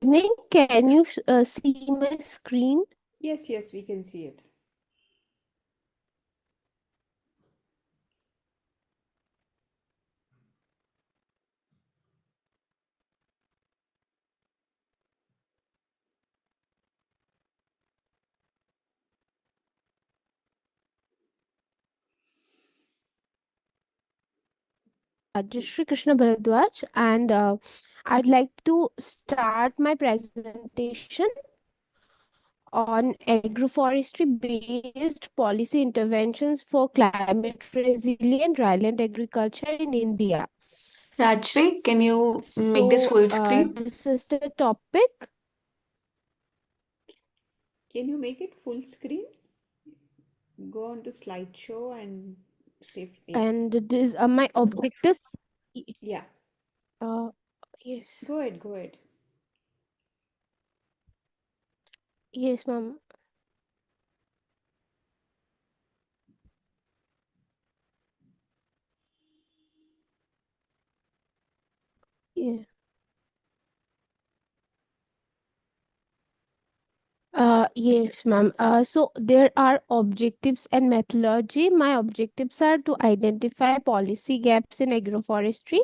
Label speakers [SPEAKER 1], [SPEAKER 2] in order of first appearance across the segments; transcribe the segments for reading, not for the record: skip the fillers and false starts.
[SPEAKER 1] evening. Can you see my screen?
[SPEAKER 2] Yes, yes, we can see it.
[SPEAKER 1] Rajeshri Krishna Bharadwaj, and I'd like to start my presentation on agroforestry based policy interventions for climate resilient dryland agriculture in India.
[SPEAKER 3] Rajshri, can you make this
[SPEAKER 1] So,
[SPEAKER 3] full screen?
[SPEAKER 1] this is the topic,
[SPEAKER 2] Can you make it full screen? Go on to slideshow and save. Yeah,
[SPEAKER 1] and it is my objective.
[SPEAKER 2] yeah.
[SPEAKER 1] Uh, yes,
[SPEAKER 2] Go ahead, go ahead.
[SPEAKER 1] yes, ma'am. Yeah. Yes, ma'am. So there are objectives and methodology. My objectives are to identify policy gaps in agroforestry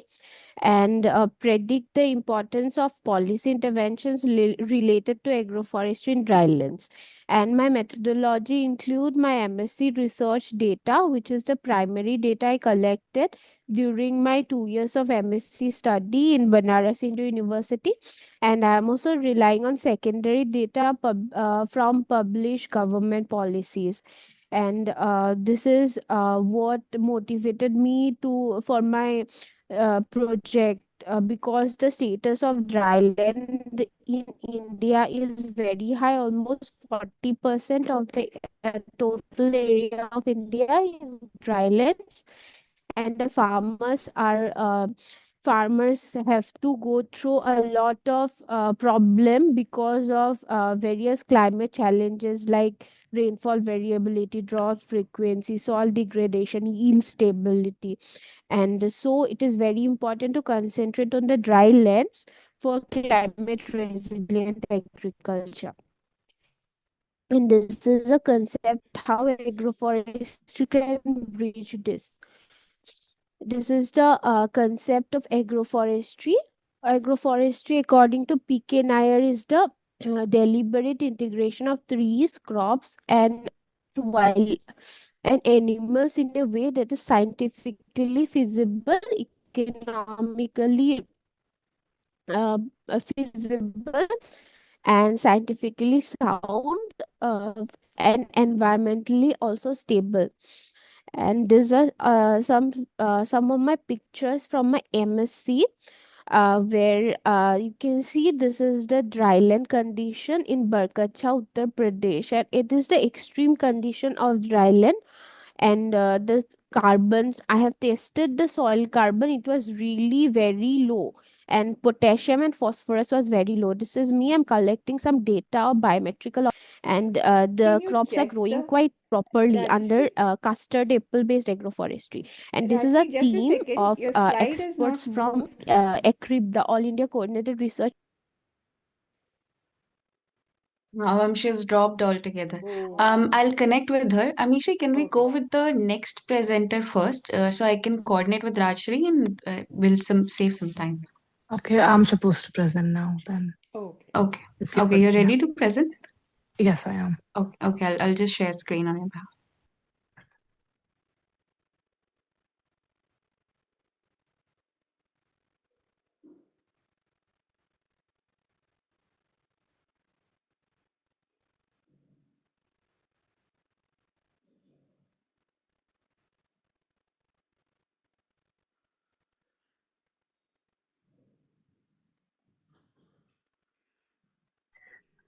[SPEAKER 1] and predict the importance of policy interventions related to agroforestry in drylands. And my methodology include my MSc research data, which is the primary data I collected during my 2 years of MSc study in Banaras Hindu University, and I am also relying on secondary data from published government policies. And this is what motivated me to for my project, because the status of dryland in India is very high. Almost 40% of the total area of India is drylands, and the farmers have to go through a lot of problem because of various climate challenges like rainfall variability, drought frequency, soil degradation, yield stability. And so it is very important to concentrate on the dry lands for climate resilient agriculture. And this is a concept how agroforestry can bridge this. This is the concept of agroforestry. Agroforestry, according to PK Nair, is the deliberate integration of trees, crops, and wild and animals in a way that is scientifically feasible, economically feasible, and scientifically sound, and environmentally also stable. And these are some of my pictures from my MSc, where you can see this is the dryland condition in Barkacha, Uttar Pradesh, and it is the extreme condition of dryland. And the carbons, I have tested the soil carbon, it was really very low, and potassium and phosphorus was very low. This is me, I'm collecting some data of biometrical, and
[SPEAKER 2] Can
[SPEAKER 1] the
[SPEAKER 2] you
[SPEAKER 1] crops are
[SPEAKER 2] check
[SPEAKER 1] growing
[SPEAKER 2] the
[SPEAKER 1] quite properly
[SPEAKER 2] Rajeshri?
[SPEAKER 1] under custard apple based agroforestry. And this is a
[SPEAKER 2] Rajeshri, just a
[SPEAKER 1] team
[SPEAKER 2] second.
[SPEAKER 1] of
[SPEAKER 2] Your slide has
[SPEAKER 1] experts
[SPEAKER 2] not
[SPEAKER 1] from
[SPEAKER 2] moved.
[SPEAKER 1] ECRIB, the All India Coordinated Research.
[SPEAKER 3] She's dropped altogether.
[SPEAKER 2] Oh,
[SPEAKER 3] I'll connect with her. Amishi, can we
[SPEAKER 2] okay.
[SPEAKER 3] go with the next presenter first, so I can coordinate with Rajshri and we'll save some time.
[SPEAKER 4] Okay, I'm supposed to present now then.
[SPEAKER 2] Okay.
[SPEAKER 3] Okay.
[SPEAKER 4] If you
[SPEAKER 3] Okay,
[SPEAKER 4] could,
[SPEAKER 3] you're
[SPEAKER 4] yeah.
[SPEAKER 3] ready to present?
[SPEAKER 4] Yes, I am.
[SPEAKER 3] Okay, okay, I'll just share screen on your behalf.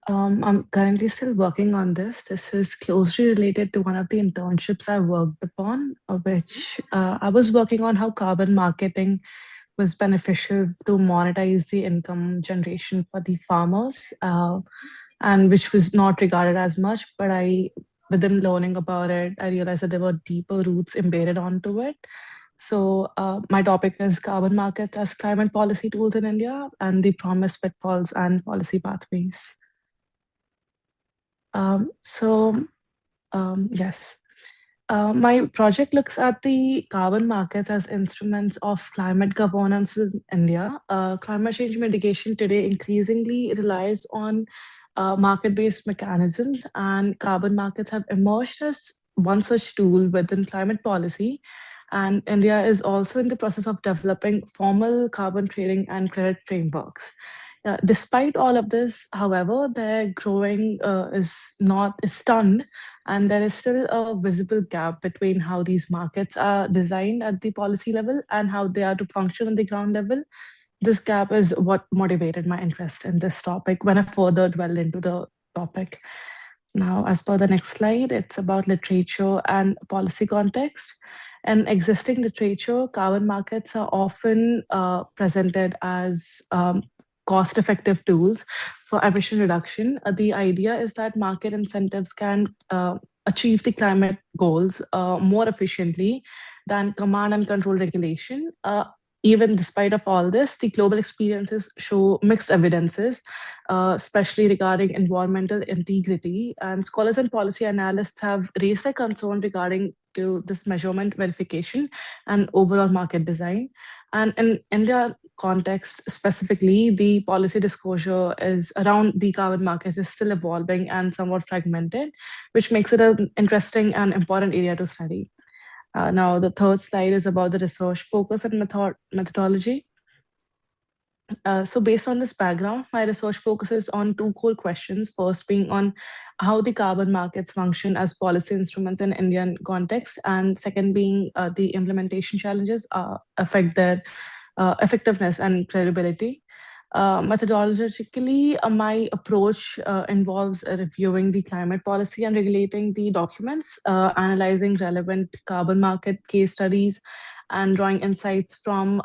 [SPEAKER 4] I'm currently still working on this. This is closely related to one of the internships I worked upon, which I was working on how carbon marketing was beneficial to monetize the income generation for the farmers, and which was not regarded as much. But within learning about it, I realized that there were deeper roots embedded onto it. So my topic is carbon markets as climate policy tools in India and the promise, pitfalls, and policy pathways. Um, so yes. My project looks at the carbon markets as instruments of climate governance in India. Climate change mitigation today increasingly relies on market-based mechanisms, and carbon markets have emerged as one such tool within climate policy. And India is also in the process of developing formal carbon trading and credit frameworks. Despite all of this, however, their growing is stunned, and there is still a visible gap between how these markets are designed at the policy level and how they are to function on the ground level. This gap is what motivated my interest in this topic when I further dwelled into the topic. Now, as per the next slide, it's about literature and policy context. In existing literature, carbon markets are often presented as cost effective tools for emission reduction. The idea is that market incentives can achieve the climate goals more efficiently than command and control regulation. Even despite of all this, the global experiences show mixed evidences, especially regarding environmental integrity. And scholars and policy analysts have raised their concern regarding to this measurement verification and overall market design. And in India context specifically, the policy disclosure is around the carbon markets is still evolving and somewhat fragmented, which makes it an interesting and important area to study. Now, the third slide is about the research focus and methodology. So based on this background, my research focuses on two core questions. First being on how the carbon markets function as policy instruments in Indian context, and second being the implementation challenges affect their effectiveness and credibility. Methodologically, my approach involves reviewing the climate policy and regulating the documents, analyzing relevant carbon market case studies, and drawing insights from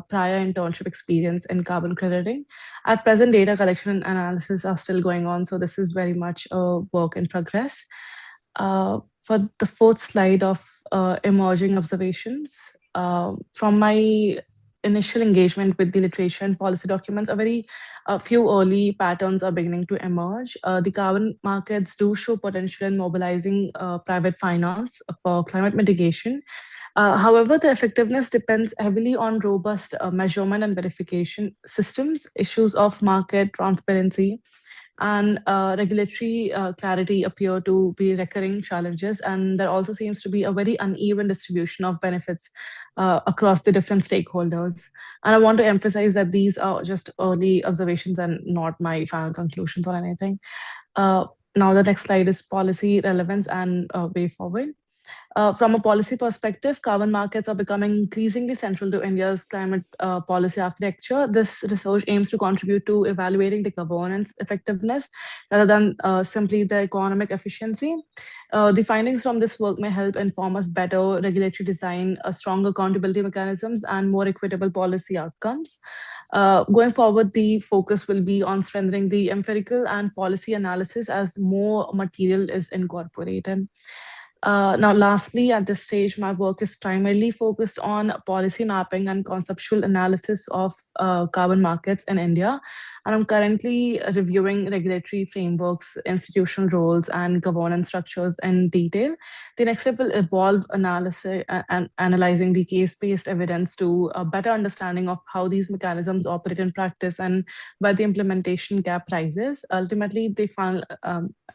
[SPEAKER 4] prior internship experience in carbon crediting. At present, data collection and analysis are still going on, so this is very much a work in progress. For the fourth slide of emerging observations, from my initial engagement with the literature and policy documents, a few early patterns are beginning to emerge. The carbon markets do show potential in mobilizing private finance for climate mitigation. However, the effectiveness depends heavily on robust measurement and verification systems, issues of market transparency, and regulatory clarity appear to be recurring challenges. And there also seems to be a very uneven distribution of benefits across the different stakeholders. And I want to emphasize that these are just early observations and not my final conclusions or anything. Now, the next slide is policy relevance and way forward. From a policy perspective, carbon markets are becoming increasingly central to India's climate policy architecture. This research aims to contribute to evaluating the governance effectiveness rather than simply the economic efficiency. The findings from this work may help inform us better regulatory design, stronger accountability mechanisms, and more equitable policy outcomes. Going forward, the focus will be on strengthening the empirical and policy analysis as more material is incorporated. Now, lastly, at this stage, my work is primarily focused on policy mapping and conceptual analysis of carbon markets in India. And I'm currently reviewing regulatory frameworks, institutional roles, and governance structures in detail. The next step will involve analysis and analyzing the case-based evidence to a better understanding of how these mechanisms operate in practice and where the implementation gap rises. Ultimately, the final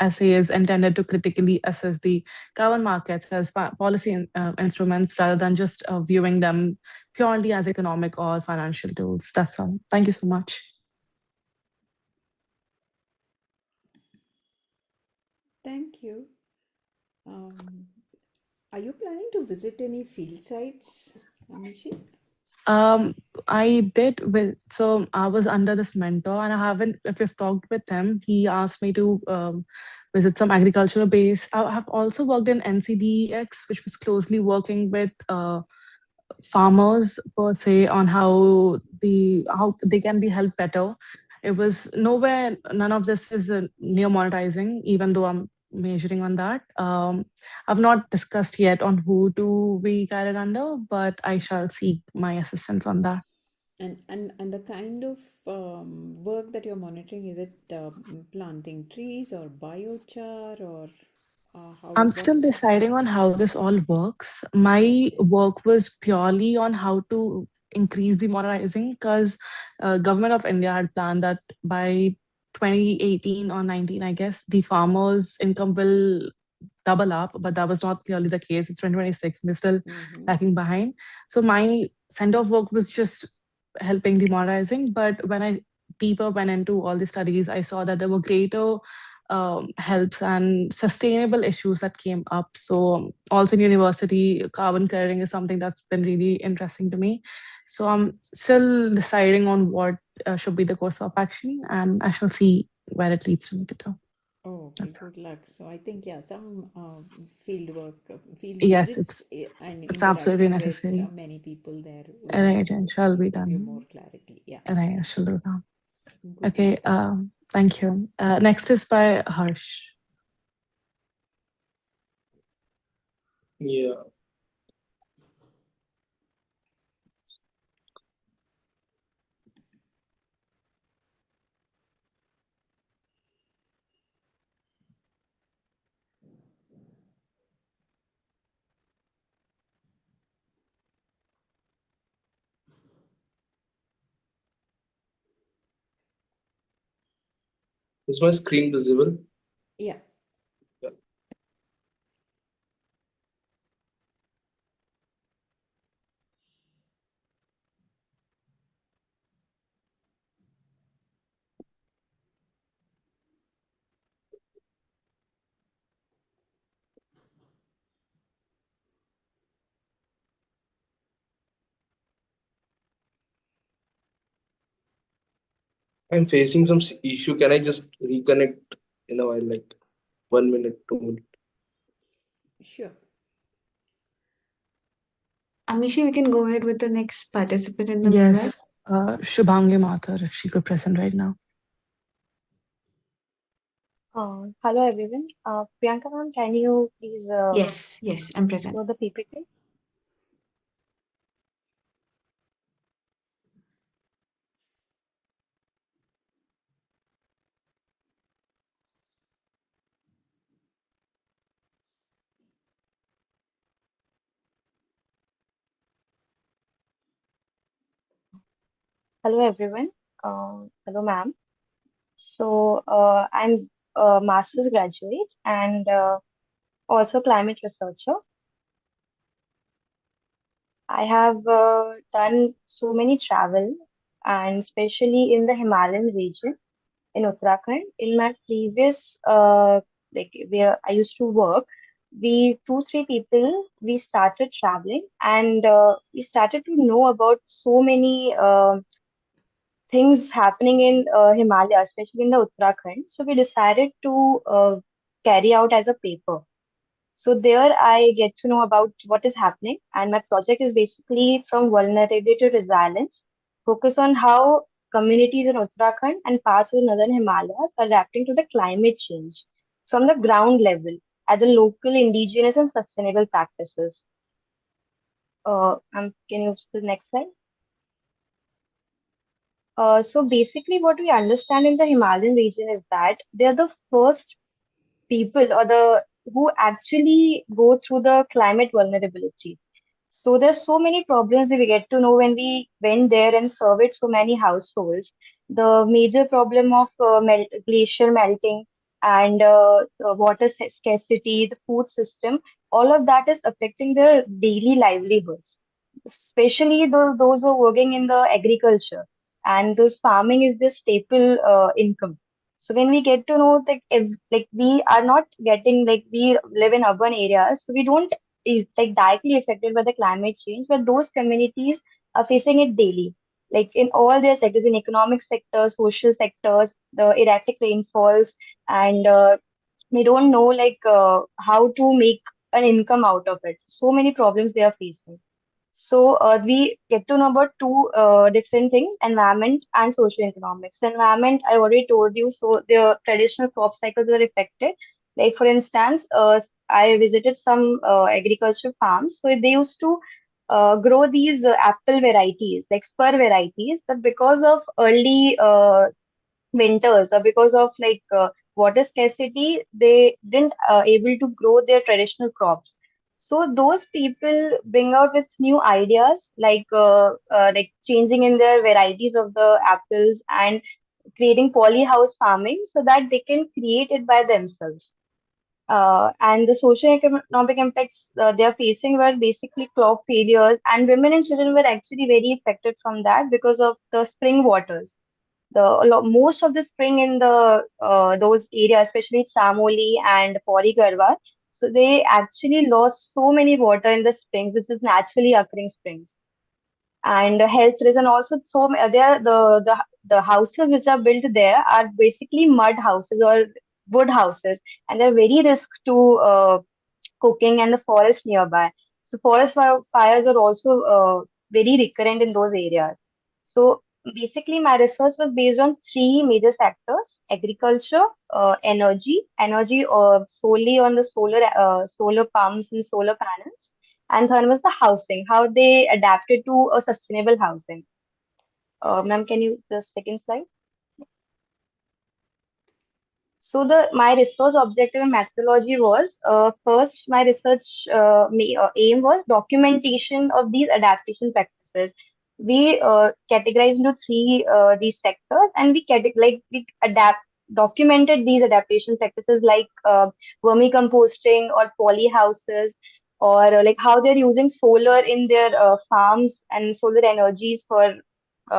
[SPEAKER 4] essay is intended to critically assess the carbon markets as policy instruments rather than just viewing them purely as economic or financial tools. That's all. Thank you so much.
[SPEAKER 2] Thank you. Are you planning to visit any field sites, Amishi?
[SPEAKER 4] I did so I was under this mentor and I haven't, if you've talked with him, he asked me to visit some agricultural base. I have also worked in NCDEX, which was closely working with farmers per se on how they can be helped better. It was nowhere, none of this is near monetizing, even though I'm majoring on that. I've not discussed yet on who to be guided under, but I shall seek my assistance on that.
[SPEAKER 2] And the kind of work that you're monitoring, is it planting trees or biochar or how
[SPEAKER 4] I'm
[SPEAKER 2] what?
[SPEAKER 4] still deciding on how this all works. My work was purely on how to increase the modernizing because government of India had planned that by 2018 or 19, I guess, the farmers' income will double up, but that was not clearly the case. It's 2026. We're still
[SPEAKER 2] Mm-hmm.
[SPEAKER 4] lagging behind. So my center of work was just helping the modernizing. But when I deeper went into all the studies, I saw that there were greater helps and sustainable issues that came up. So also in university, carbon clearing is something that's been really interesting to me. So I'm still deciding on what should be the course of action, and I shall see where it leads to me to.
[SPEAKER 2] Oh, okay,
[SPEAKER 4] That's
[SPEAKER 2] good luck. So I think, yeah, some field work, field
[SPEAKER 4] yes,
[SPEAKER 2] visits, and
[SPEAKER 4] it's absolutely
[SPEAKER 2] interacting with
[SPEAKER 4] necessary.
[SPEAKER 2] many people there
[SPEAKER 4] Right, and shall be
[SPEAKER 2] give you more
[SPEAKER 4] done.
[SPEAKER 2] clarity. Yeah,
[SPEAKER 4] Right, I
[SPEAKER 2] yeah.
[SPEAKER 4] shall do that.
[SPEAKER 2] Good
[SPEAKER 4] Okay,
[SPEAKER 2] luck.
[SPEAKER 4] thank you. Next is by Harsh.
[SPEAKER 5] Yeah. Is my screen visible?
[SPEAKER 2] Yeah.
[SPEAKER 5] Yeah. I'm facing some issue. Can I just reconnect in a while, like 1 minute, 2 minutes?
[SPEAKER 2] Sure.
[SPEAKER 3] Amishi, we can go ahead with the next participant in the meanwhile.
[SPEAKER 4] Yes, Shubhangi Mathur, if she could present right now.
[SPEAKER 6] Hello everyone. Priyanka ma'am, can you please
[SPEAKER 3] Yes, yes, I'm present.
[SPEAKER 6] show the PPT? Hello everyone. Hello ma'am. So I'm a master's graduate and also climate researcher. I have done so many travel and especially in the Himalayan region in Uttarakhand. In my previous like where I used to work, we two, three people we started traveling and we started to know about so many things happening in Himalaya, especially in the Uttarakhand. So we decided to carry out as a paper. So there I get to know about what is happening, and my project is basically from vulnerability to resilience, focus on how communities in Uttarakhand and parts of the northern Himalayas are adapting to the climate change from the ground level at the local, indigenous, and sustainable practices. Can you go to the next slide? So basically, what we understand in the Himalayan region is that they're the first people or the who actually go through the climate vulnerability. So there's so many problems that we get to know when we went there and surveyed so many households. The major problem of glacier melting and the water scarcity, the food system, all of that is affecting their daily livelihoods, especially those who are working in the agriculture and those farming is the staple income. So when we get to know that if like we are not getting like we live in urban areas, so we don't is like directly affected by the climate change, but those communities are facing it daily. Like in all their sectors, in economic sectors, social sectors, the erratic rainfalls, and they don't know like how to make an income out of it. So many problems they are facing. So we get to know about two different things, environment and social economics. The environment, I already told you, so the traditional crop cycles are affected. Like for instance, I visited some agriculture farms. So they used to grow these apple varieties, like spur varieties, but because of early winters or because of water scarcity, they didn't able to grow their traditional crops. So those people bring out with new ideas, like changing in their varieties of the apples and creating polyhouse farming so that they can create it by themselves. And the socio-economic impacts they are facing were basically crop failures, and women and children were actually very affected from that because of the spring waters. Most of the spring in the those areas, especially Chamoli and Pori Garhwal, so they actually lost so many water in the springs, which is naturally occurring springs. And health reason also, so there the houses which are built there are basically mud houses or wood houses, and they're very risk to cooking and the forest nearby. So fires are also very recurrent in those areas. So basically, my research was based on three major sectors: agriculture, energy solely on the solar pumps and solar panels, and third was the housing, how they adapted to a sustainable housing. Ma'am, can you the second slide? So the my research objective and methodology was first my research aim was documentation of these adaptation practices. We categorized into three these sectors, and we adapt documented these adaptation practices like vermicomposting or poly houses, or like how they're using solar in their farms and solar energies for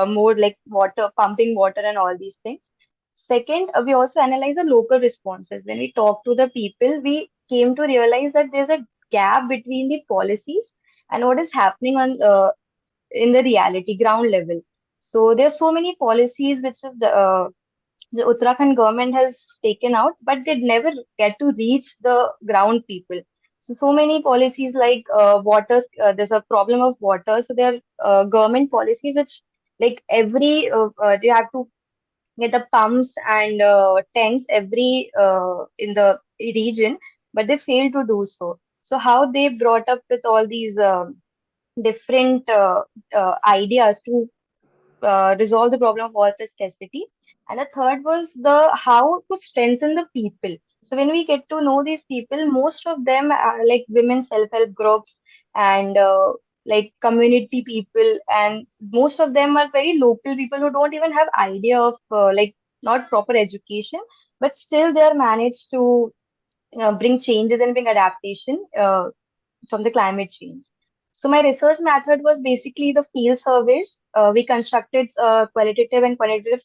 [SPEAKER 6] more like water pumping water and all these things. Second, we also analyze the local responses. When we talk to the people, we came to realize that there's a gap between the policies and what is happening on in the reality ground level. So there's so many policies which is the Uttarakhand government has taken out, but they never get to reach the ground people. So many policies like water. There's a problem of water. So there are government policies which like you have to get the pumps and tanks every in the region, but they fail to do so. So how they brought up with all these different ideas to resolve the problem of water scarcity. And the third was the how to strengthen the people. So when we get to know these people, most of them are like women self-help groups and like community people, and most of them are very local people who don't even have idea of not proper education, but still they are managed to bring changes and bring adaptation from the climate change. So my research method was basically the field surveys. We constructed qualitative and quantitative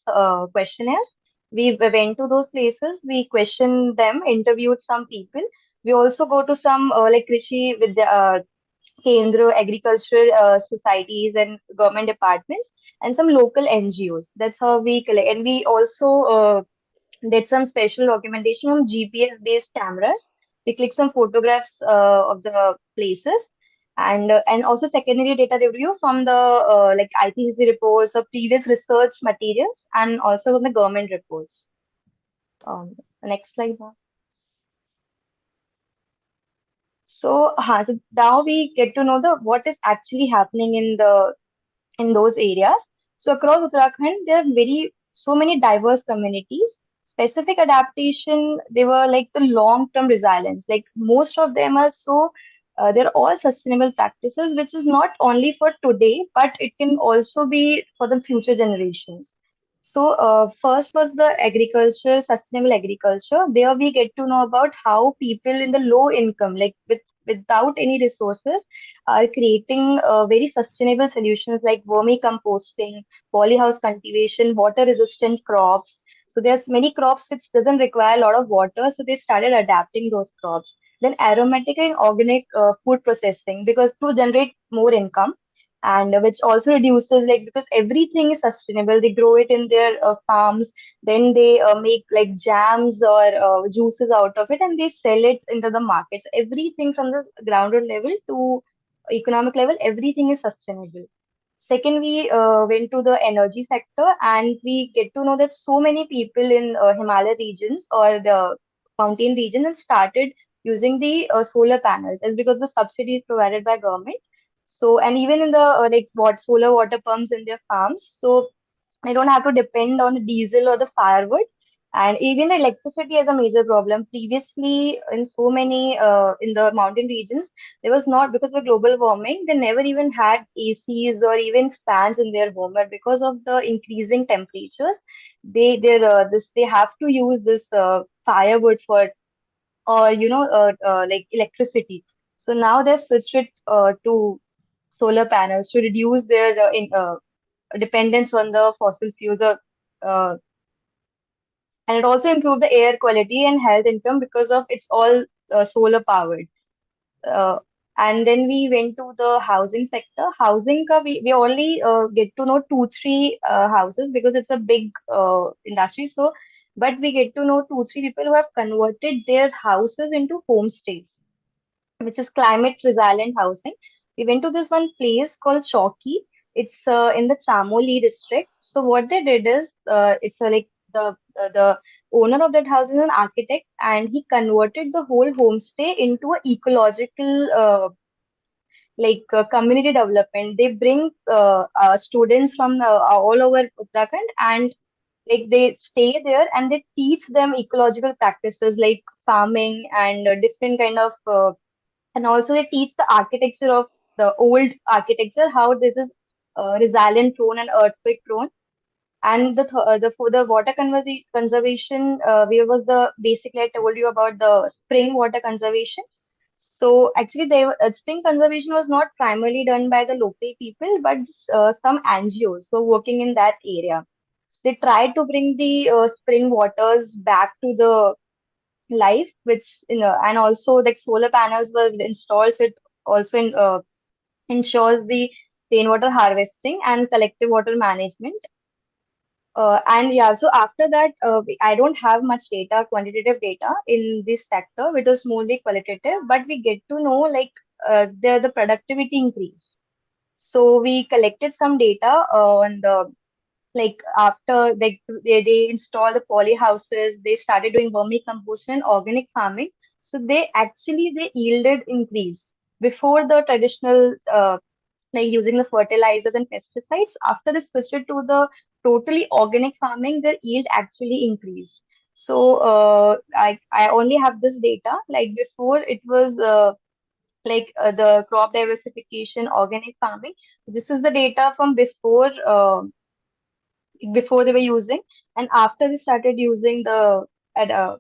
[SPEAKER 6] questionnaires. We went to those places, we questioned them, interviewed some people. We also go to some like Krishi with the Kendra agricultural societies and government departments and some local NGOs. That's how we collect. And we also did some special documentation on GPS based cameras. We click some photographs of the places, and also secondary data review from the like IPCC reports or previous research materials, and also from the government reports. Next slide, ma'am. So now we get to know the what is actually happening in those areas. So across Uttarakhand, there are very so many diverse communities. Specific adaptation, they were like the long-term resilience. Like most of them are they're all sustainable practices, which is not only for today, but it can also be for the future generations. So first was the agriculture, sustainable agriculture. There we get to know about how people in the low income, like without any resources, are creating very sustainable solutions like vermicomposting, polyhouse cultivation, water resistant crops. So there's many crops which doesn't require a lot of water, so they started adapting those crops. Then aromatic and organic food processing, because to generate more income, and which also reduces, like, because everything is sustainable, they grow it in their farms, then they make like jams or juices out of it, and they sell it into the market. So everything from the ground level to economic level, everything is sustainable. Second, we went to the energy sector, and we get to know that so many people in Himalaya regions or the mountain region and started using the solar panels. It's because the subsidy is provided by government. So, and even in the like what solar water pumps in their farms, so they don't have to depend on the diesel or the firewood. And even the electricity is a major problem. Previously, in so many in the mountain regions, there was not, because of global warming, they never even had ACs or even fans in their home. But because of the increasing temperatures, they have to use this firewood for, or like electricity. So now they've switched it to solar panels to reduce their dependence on the fossil fuels, uh, and it also improved the air quality and health income because of it's all solar powered. Uh, and then we went to the housing sector. Housing ka we only get to know two, three houses because it's a big industry. So, but we get to know two, three people who have converted their houses into homestays, which is climate resilient housing. We went to this one place called Chowki. It's in the Chamoli district. So what they did is, it's like the owner of that house is an architect, and he converted the whole homestay into a ecological community development. They bring students from all over Uttarakhand, and like they stay there and they teach them ecological practices like farming and different kind of and also they teach the architecture of the old architecture, how this is resilient prone and earthquake prone. And the for the water conservation, where was the basically I told you about the spring water conservation. So actually, spring conservation was not primarily done by the local people, but some NGOs who are working in that area. So they tried to bring the spring waters back to the life, which and also like solar panels were installed, so it also ensures the rainwater harvesting and collective water management. And yeah, so after that, I don't have much data, quantitative data in this sector, which is mostly qualitative, but we get to know like the productivity increased. So we collected some data on the like after they installed the poly houses, they started doing vermicompost and organic farming. So they yielded increased before the traditional like using the fertilizers and pesticides. After they switched to the totally organic farming, their yield actually increased. So I only have this data. Like before, it was the crop diversification, organic farming. This is the data from before they were using, and after they started using at,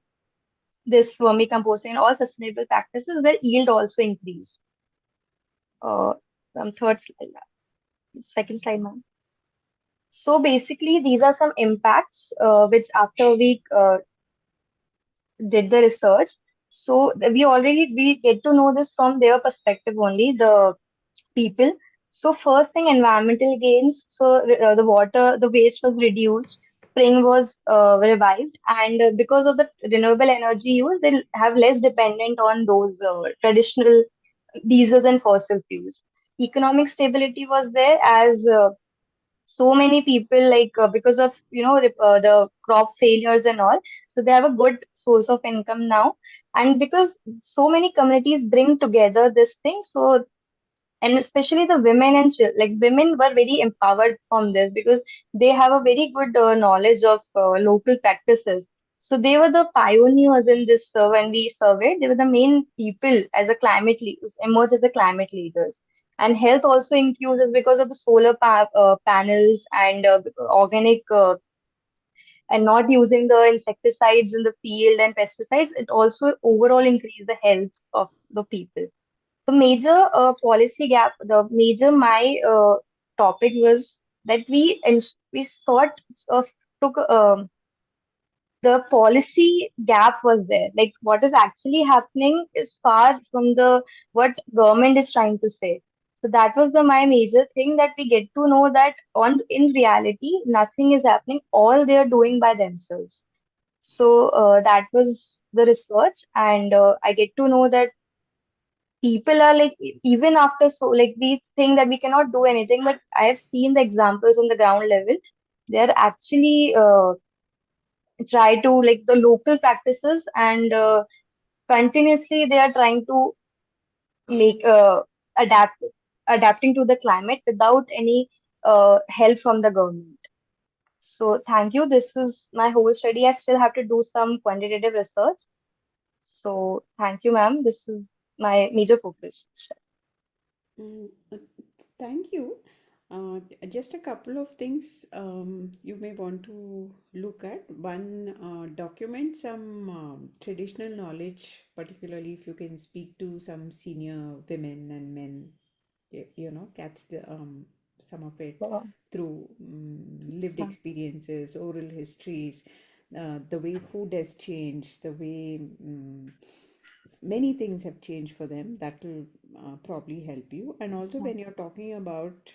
[SPEAKER 6] this vermicomposting and all sustainable practices, their yield also increased. Uh, third slide, second slide, ma'am. So basically, these are some impacts which after we did the research. So we get to know this from their perspective only, the people. So first thing, environmental gains. So the waste was reduced, spring was revived, and because of the renewable energy use, they'll have less dependent on those traditional diesels and fossil fuels. Economic stability was there as so many people because of the crop failures and all, so they have a good source of income now. And because so many communities bring together this thing, so and especially the women and like women were very empowered from this because they have a very good knowledge of local practices. So they were the pioneers in this. When we surveyed, they were the main people as a climate emerged as the climate leaders. And health also increases because of the solar panels and organic and not using the insecticides in the field and pesticides. It also overall increased the health of the people. The major policy gap, the major my topic was that we sought of took the policy gap was there. Like what is actually happening is far from the what government is trying to say. So that was the my major thing, that we get to know that on in reality nothing is happening. All they are doing by themselves. So that was the research, and I get to know that people are like even after, so like we think that we cannot do anything, but I have seen the examples on the ground level. They're actually try to like the local practices, and continuously they are trying to like adapt adapting to the climate without any help from the government. So thank you. This is my whole study. I still have to do some quantitative research. So thank you, ma'am. This is my major focus.
[SPEAKER 2] Mm, uh, Thank you. Just a couple of things you may want to look at. One, document some traditional knowledge, particularly if you can speak to some senior women and men, catch the some of it
[SPEAKER 6] Uh,
[SPEAKER 2] through lived
[SPEAKER 6] ma'am.
[SPEAKER 2] experiences, oral histories, the way food has changed, the way many things have changed for them. That will probably help you. And
[SPEAKER 6] Yes,
[SPEAKER 2] also,
[SPEAKER 6] ma'am.
[SPEAKER 2] when you're talking about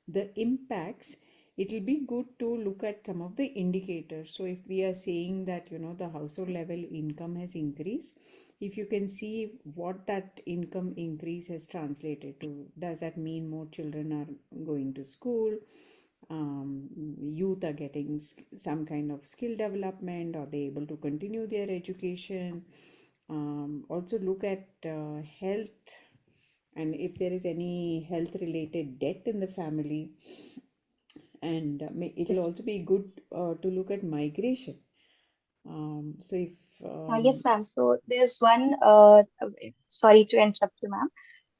[SPEAKER 2] the impacts, it will be good to look at some of the indicators. So if we are saying that the household level income has increased, if you can see what that income increase has translated to, does that mean more children are going to school, youth are getting some kind of skill development, are they able to continue their education? Also look at health, and if there is any health related debt in the family. And it will
[SPEAKER 6] Yes,
[SPEAKER 2] also be good to look at migration. So if
[SPEAKER 6] yes, ma'am. So there's one. Sorry to interrupt you, ma'am.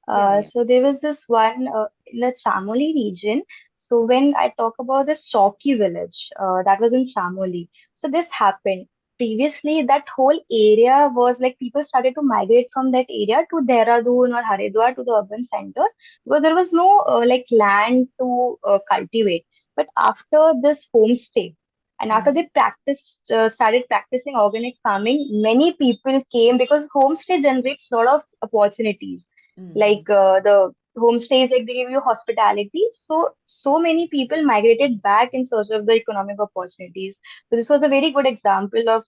[SPEAKER 2] yeah, yeah.
[SPEAKER 6] So there was this one in the Chamoli region. So when I talk about this Chowki village, that was in Chamoli. So this happened. Previously, that whole area was like people started to migrate from that area to Dehradun or Haridwar to the urban centers because there was no like land to cultivate. But after this homestay, and after
[SPEAKER 2] Mm-hmm.
[SPEAKER 6] they started practicing organic farming, many people came because homestay generates a lot of opportunities
[SPEAKER 2] Mm-hmm.
[SPEAKER 6] like the homestays, like they give you hospitality. So many people migrated back in search of the economic opportunities. So this was a very good example of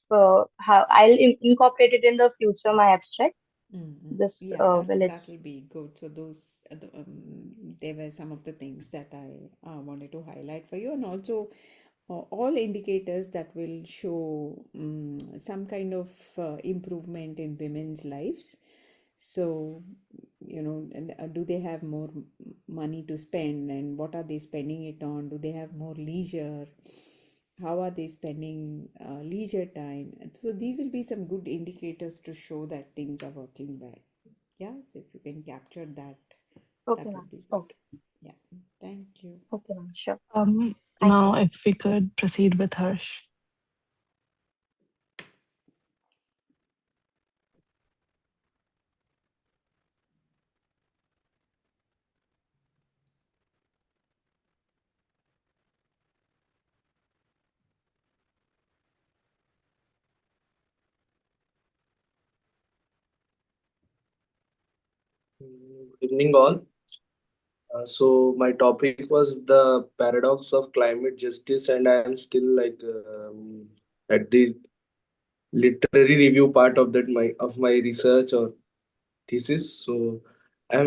[SPEAKER 6] how I'll incorporate it in the future, my abstract,
[SPEAKER 2] Mm-hmm.
[SPEAKER 6] this
[SPEAKER 2] Yeah, that
[SPEAKER 6] village.
[SPEAKER 2] will be good. So those they were some of the things that I wanted to highlight for you, and also all indicators that will show some kind of improvement in women's lives. So, and, do they have more money to spend, and what are they spending it on? Do they have more leisure? How are they spending leisure time? And so these will be some good indicators to show that things are working well. Yeah, so if you can capture that,
[SPEAKER 6] Okay,
[SPEAKER 2] that
[SPEAKER 6] ma'am.
[SPEAKER 2] would be good.
[SPEAKER 6] Okay,
[SPEAKER 2] Yeah, thank you.
[SPEAKER 6] okay, ma'am. Sure. Thank you,
[SPEAKER 4] Now,
[SPEAKER 6] ma'am.
[SPEAKER 4] if we could proceed with Harsh.
[SPEAKER 5] Good evening, all. So my topic was the paradox of climate justice, and I am still at the literary review part of my research or thesis. So I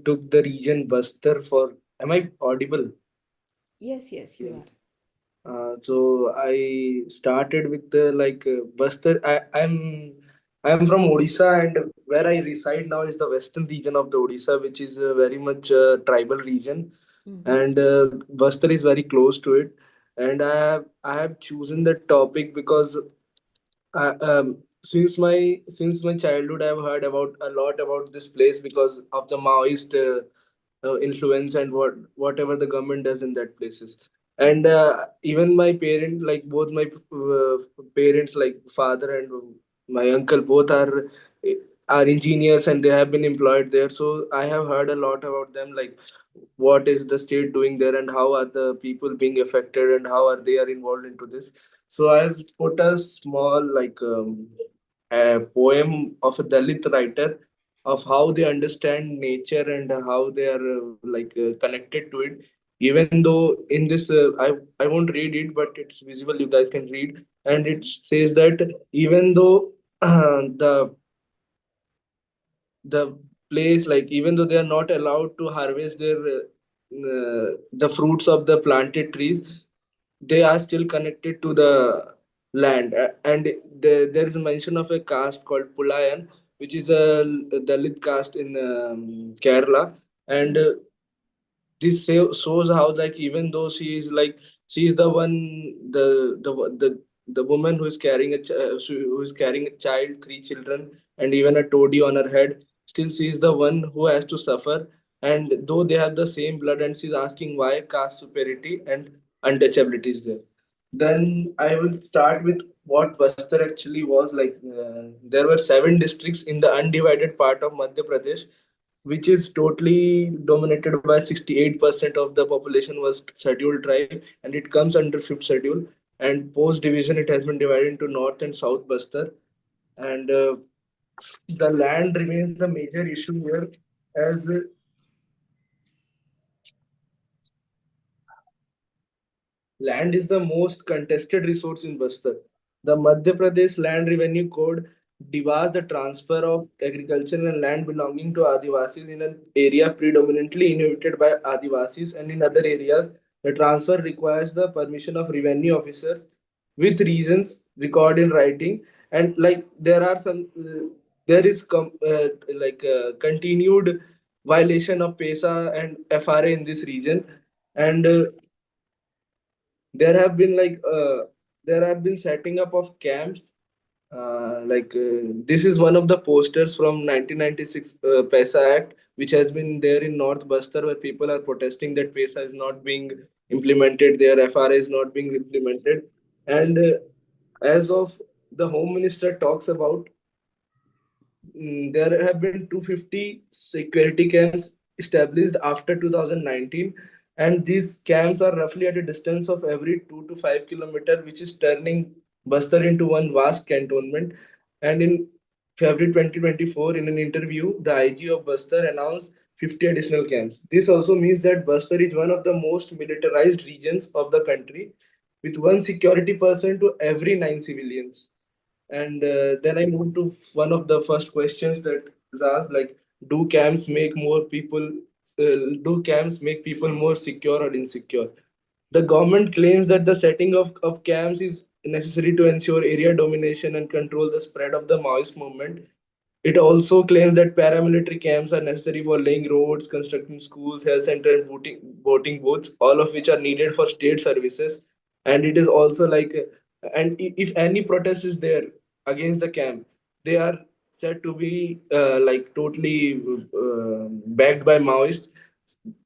[SPEAKER 5] took the region Bastar for. Am I audible?
[SPEAKER 2] Yes, yes, you
[SPEAKER 5] Yes.
[SPEAKER 2] are.
[SPEAKER 5] So I started with the Bastar. I'm from Odisha, and where I reside now is the western region of the Odisha, which is very much tribal region,
[SPEAKER 2] Mm-hmm.
[SPEAKER 5] and Bastar is very close to it. And I have chosen the topic because since my childhood, I've heard about a lot about this place because of the Maoist influence and whatever the government does in that places. And
[SPEAKER 2] Mm-hmm.
[SPEAKER 5] even my parent, like both my parents, like father and my uncle, both are engineers and they have been employed there. So I have heard a lot about them, like what is the state doing there and how are the people being affected and how are they are involved into this. So I've put a small a poem of a Dalit writer of how they understand nature and how they are connected to it. Even though in this, I won't read it, but it's visible. You guys can read, and it
[SPEAKER 2] Mm-hmm.
[SPEAKER 5] says that even though the place, like even though they are not allowed to harvest the fruits of the planted trees, they are still connected to the land. And there is a mention of a caste called Pulayan, which is a Dalit caste in Kerala. And this shows how, like, even though she is the one, the woman who is carrying who is carrying a child, three children, and even a toady on her head, still she is the one who has to suffer. And though they have the same blood, and she's asking why caste superiority and untouchability is there. Then I will start with what Bastar actually was like. There were seven districts in the undivided part of Madhya Pradesh, which is totally dominated by 68% of the population was scheduled tribe, and it comes under fifth schedule. And post division, it has been divided into north and south Bastar. And the land remains the major issue here, as land is the most contested resource in Bastar. The Madhya Pradesh Land Revenue Code debarred the transfer of agricultural and land belonging to Adivasis in an area predominantly inhabited by Adivasis, and in other areas, the transfer requires the permission of revenue officers with reasons recorded in writing. And like there are some, there is continued violation of PESA and FRA in this region. And there have been there have been setting up of camps. This is one of the posters from 1996 PESA Act, which has been there in North Bastar, where people are protesting that PESA is not being implemented, their FRA is not being implemented. And as of the Home Minister talks about, there have been 250 security camps established after 2019, and these camps are roughly at a distance of every 2 to 5 kilometer, which is turning Bastar into one vast cantonment. And in February 2024, in an interview, the IG of Bastar announced 50 additional camps. This also means that Bastar is one of the most militarized regions of the country, with one security person to every nine civilians. And then I moved to one of the first questions that is asked, like, do camps make more people, do camps make people more secure or insecure? The government claims that the setting of camps is necessary to ensure area domination and control the spread of the Maoist movement. It also claims that paramilitary camps are necessary for laying roads, constructing schools, health center, and voting booths, all of which are needed for state services. And it is also like, if any protest is there against the camp, they are said to be totally backed by Maoists.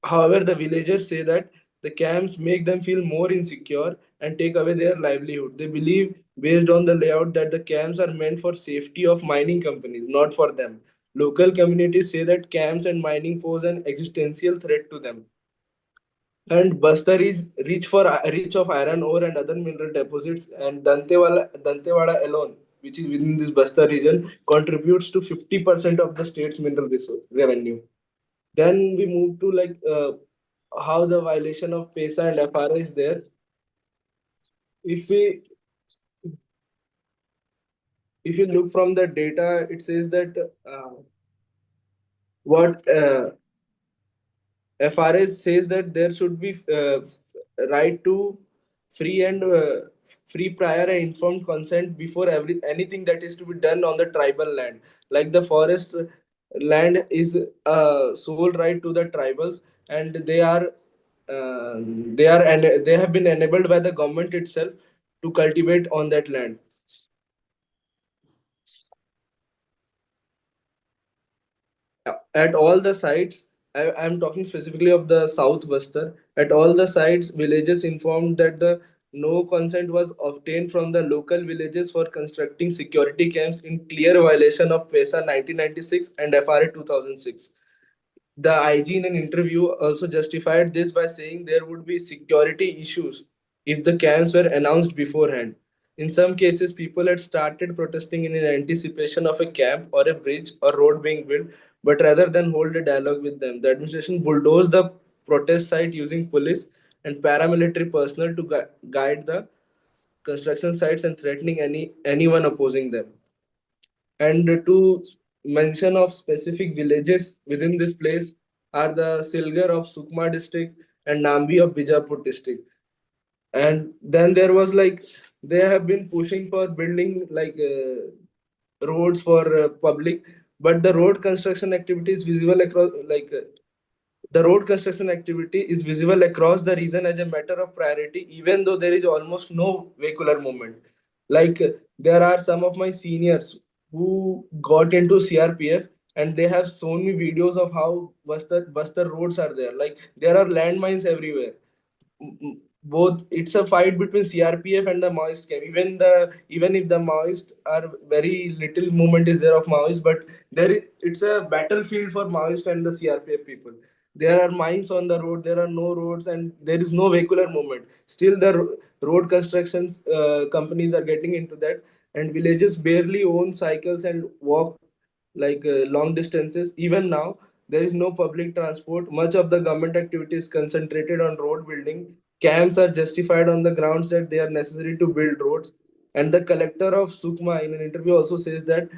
[SPEAKER 5] However, the villagers say that the camps make them feel more insecure and take away their livelihood. They believe, based on the layout, that the camps are meant for safety of mining companies, not for them. Local communities say that camps and mining pose an existential threat to them. And Bastar is rich of iron ore and other mineral deposits, and Dantewada alone, which is within this Bastar region, contributes to 50% of the state's mineral resource revenue. Then we move to how the violation of PESA and FRA is there. If we if you look from the data, it says that what FRA says that there should be right to free and free prior and informed consent before anything that is to be done on the tribal land. Like the forest land is sole right to the tribals, and they have been enabled by the government itself to cultivate on that land. At all the sites, I'm talking specifically of the South Bastar, at all the sites, villages informed that the no consent was obtained from the local villages for constructing security camps, in clear violation of PESA 1996 and FRA 2006. The IG in an interview also justified this by saying there would be security issues if the camps were announced beforehand. In some cases, people had started protesting in anticipation of a camp or a bridge or road being built, but rather than hold a dialogue with them, the administration bulldozed the protest site using police and paramilitary personnel to guide the construction sites and threatening anyone opposing them. And to mention of specific villages within this place are the Silgar of Sukma district and Nambi of Bijapur district. And then there was like they have been pushing for building like roads for public, but the road construction activity is visible across the road construction activity is visible across the region as a matter of priority, even though there is almost no vehicular movement. Like there are some of my seniors who got into CRPF, and they have shown me videos of how Bastar roads are there. Like there are landmines everywhere. Both, it's a fight between CRPF and the Maoist camp. Even if the Maoist are very little movement is there of Maoist, but it's a battlefield for Maoist and the CRPF people. There are mines on the road, there are no roads, and there is no vehicular movement. Still, the road constructions companies are getting into that, and villages barely own cycles and walk long distances. Even now, there is no public transport. Much of the government activity is concentrated on road building. Camps are justified on the grounds that they are necessary to build roads. And the collector of Sukma in an interview also says that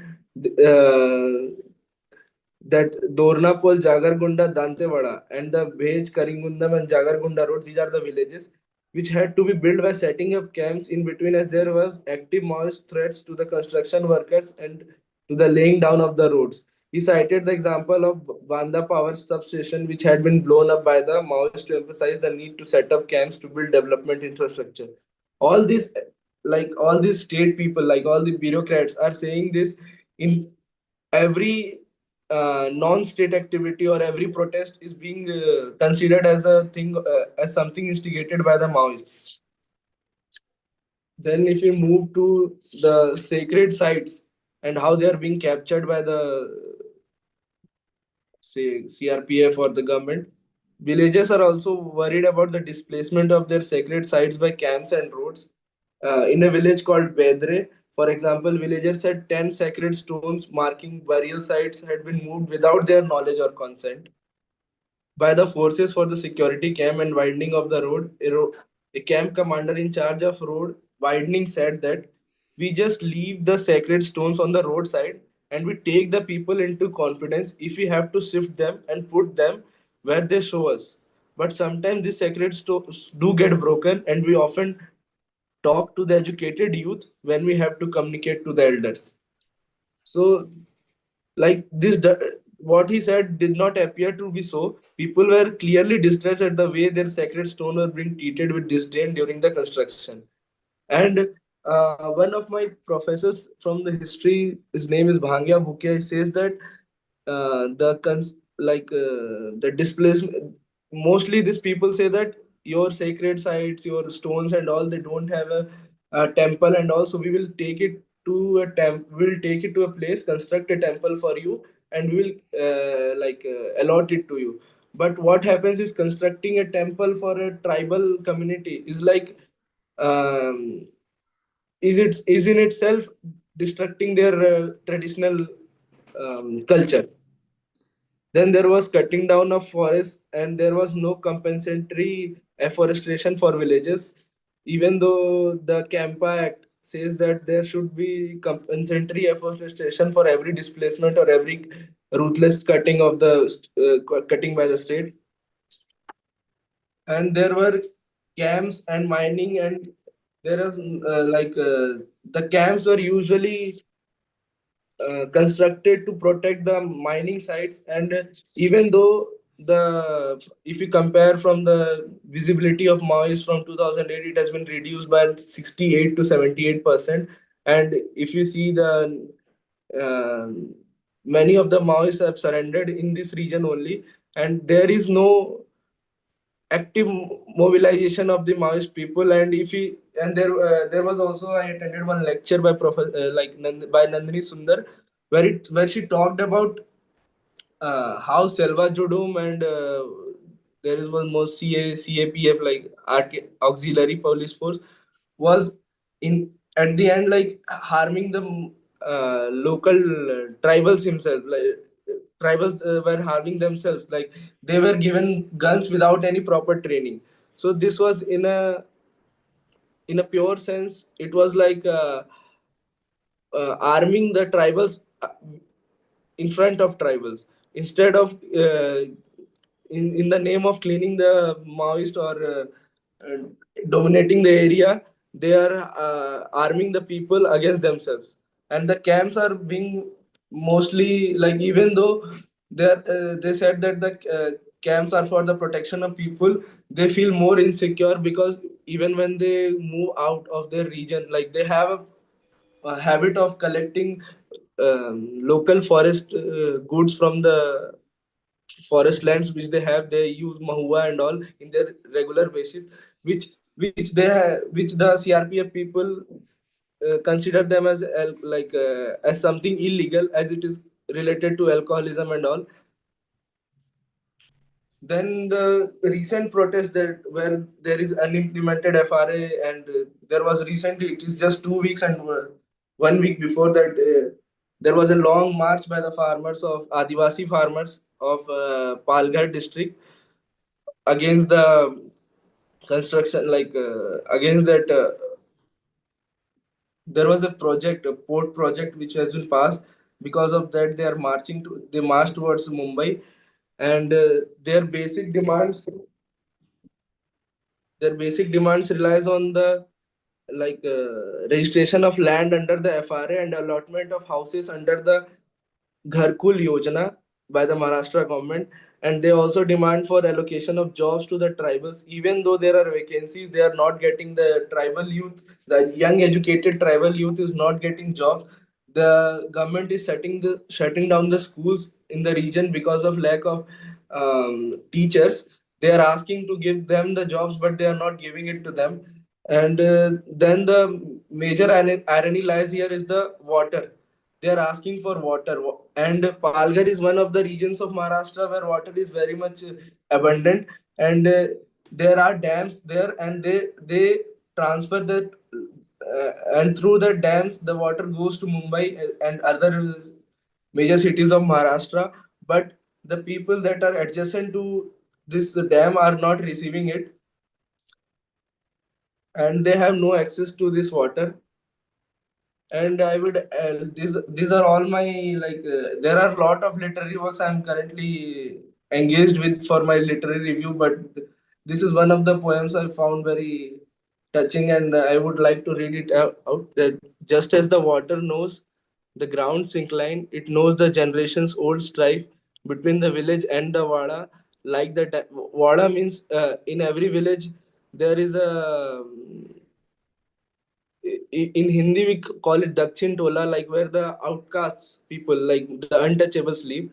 [SPEAKER 5] Dornapol, Jagargunda, Dantewada, and the Bhej, Karingundam, and Jagargunda roads, these are the villages which had to be built by setting up camps in between, as there was active Maoist threats to the construction workers and to the laying down of the roads. He cited the example of Banda power substation, which had been blown up by the Maoists to emphasize the need to set up camps to build development infrastructure. All these, all these state people, like all the bureaucrats, are saying this in every non-state activity, or every protest is being considered as a thing, as something instigated by the Maoists. Then, if we move to the sacred sites and how they are being captured by the, say, CRPF or the government, villagers are also worried about the displacement of their sacred sites by camps and roads. In a village called Bedre, for example, villagers said 10 sacred stones marking burial sites had been moved without their knowledge or consent by the forces for the security camp and widening of the road. A camp commander in charge of road widening said that we just leave the sacred stones on the roadside and we take the people into confidence if we have to shift them and put them where they show us. But sometimes these sacred stones do get broken, and we often talk to the educated youth when we have to communicate to the elders. So, like what he said did not appear to be so. People were clearly distressed at the way their sacred stone were being treated with disdain during the construction. And one of my professors from the history, his name is Bhangya Bhukia, says that the displacement, mostly these people say that your sacred sites, your stones and all, they don't have a temple, and also we will take it to a we'll take it to a place, construct a temple for you, and we will allot it to you. But what happens is, constructing a temple for a tribal community is like um, is in itself destructing their traditional culture. Then there was cutting down of forests, and there was no compensatory afforestation for villages, even though the Campa Act says that there should be compensatory afforestation for every displacement or every ruthless cutting of the cutting by the state. And there were camps and mining, and there is the camps were usually constructed to protect the mining sites. And even though the if you compare from the visibility of Maoists from 2008, it has been reduced by 68 to 78%. And if you see the many of the Maoists have surrendered in this region only, and there is no active mobilization of the Maoist people. And if he and there was also, I attended one lecture by by Nandini Sundar, where she talked about how Selva Judum and there is one more CAPF, like auxiliary police force, was in at the end like harming the local tribals himself. Like tribals were harming themselves. Like they were given guns without any proper training. So this was in a pure sense, it was like arming the tribals in front of tribals, instead of in the name of cleaning the Maoist or dominating the area. They are arming the people against themselves, and the camps are being mostly like, even though they said that the camps are for the protection of people, they feel more insecure because even when they move out of their region, like they have a habit of collecting local forest goods from the forest lands which they have. They use mahua and all in their regular basis, which the CRPF people consider them as as something illegal, as it is related to alcoholism and all. Then the recent protest that where there is unimplemented FRA, and there was recently, it is just 2 weeks, and 1 week before that, there was a long march by the farmers of Adivasi farmers of Palghar district against the construction, against that. There was a project, a port project, which has been passed. Because of that, they march towards Mumbai, and their basic demands relies on the registration of land under the FRA and allotment of houses under the Gharkul Yojana by the Maharashtra government. And they also demand for allocation of jobs to the tribals. Even though there are vacancies, they are not getting. The tribal youth, the young educated tribal youth is not getting jobs. The government is shutting down the schools in the region because of lack of teachers. They are asking to give them the jobs, but they are not giving it to them. And then the major irony lies here is the water. They are asking for water, and Palghar is one of the regions of Maharashtra where water is very much abundant, and there are dams there, and they transfer that, and through the dams the water goes to Mumbai and other major cities of Maharashtra. But the people that are adjacent to this dam are not receiving it, and they have no access to this water. And I would these are all my, there are a lot of literary works I'm currently engaged with for my literary review, but this is one of the poems I found very touching, and I would like to read it out. Just as the water knows the ground's incline, it knows the generations old strife between the village and the wada. Wada means, in every village there is a, in Hindi we call it Dakshin Tola, like where the outcasts people, like the untouchables live.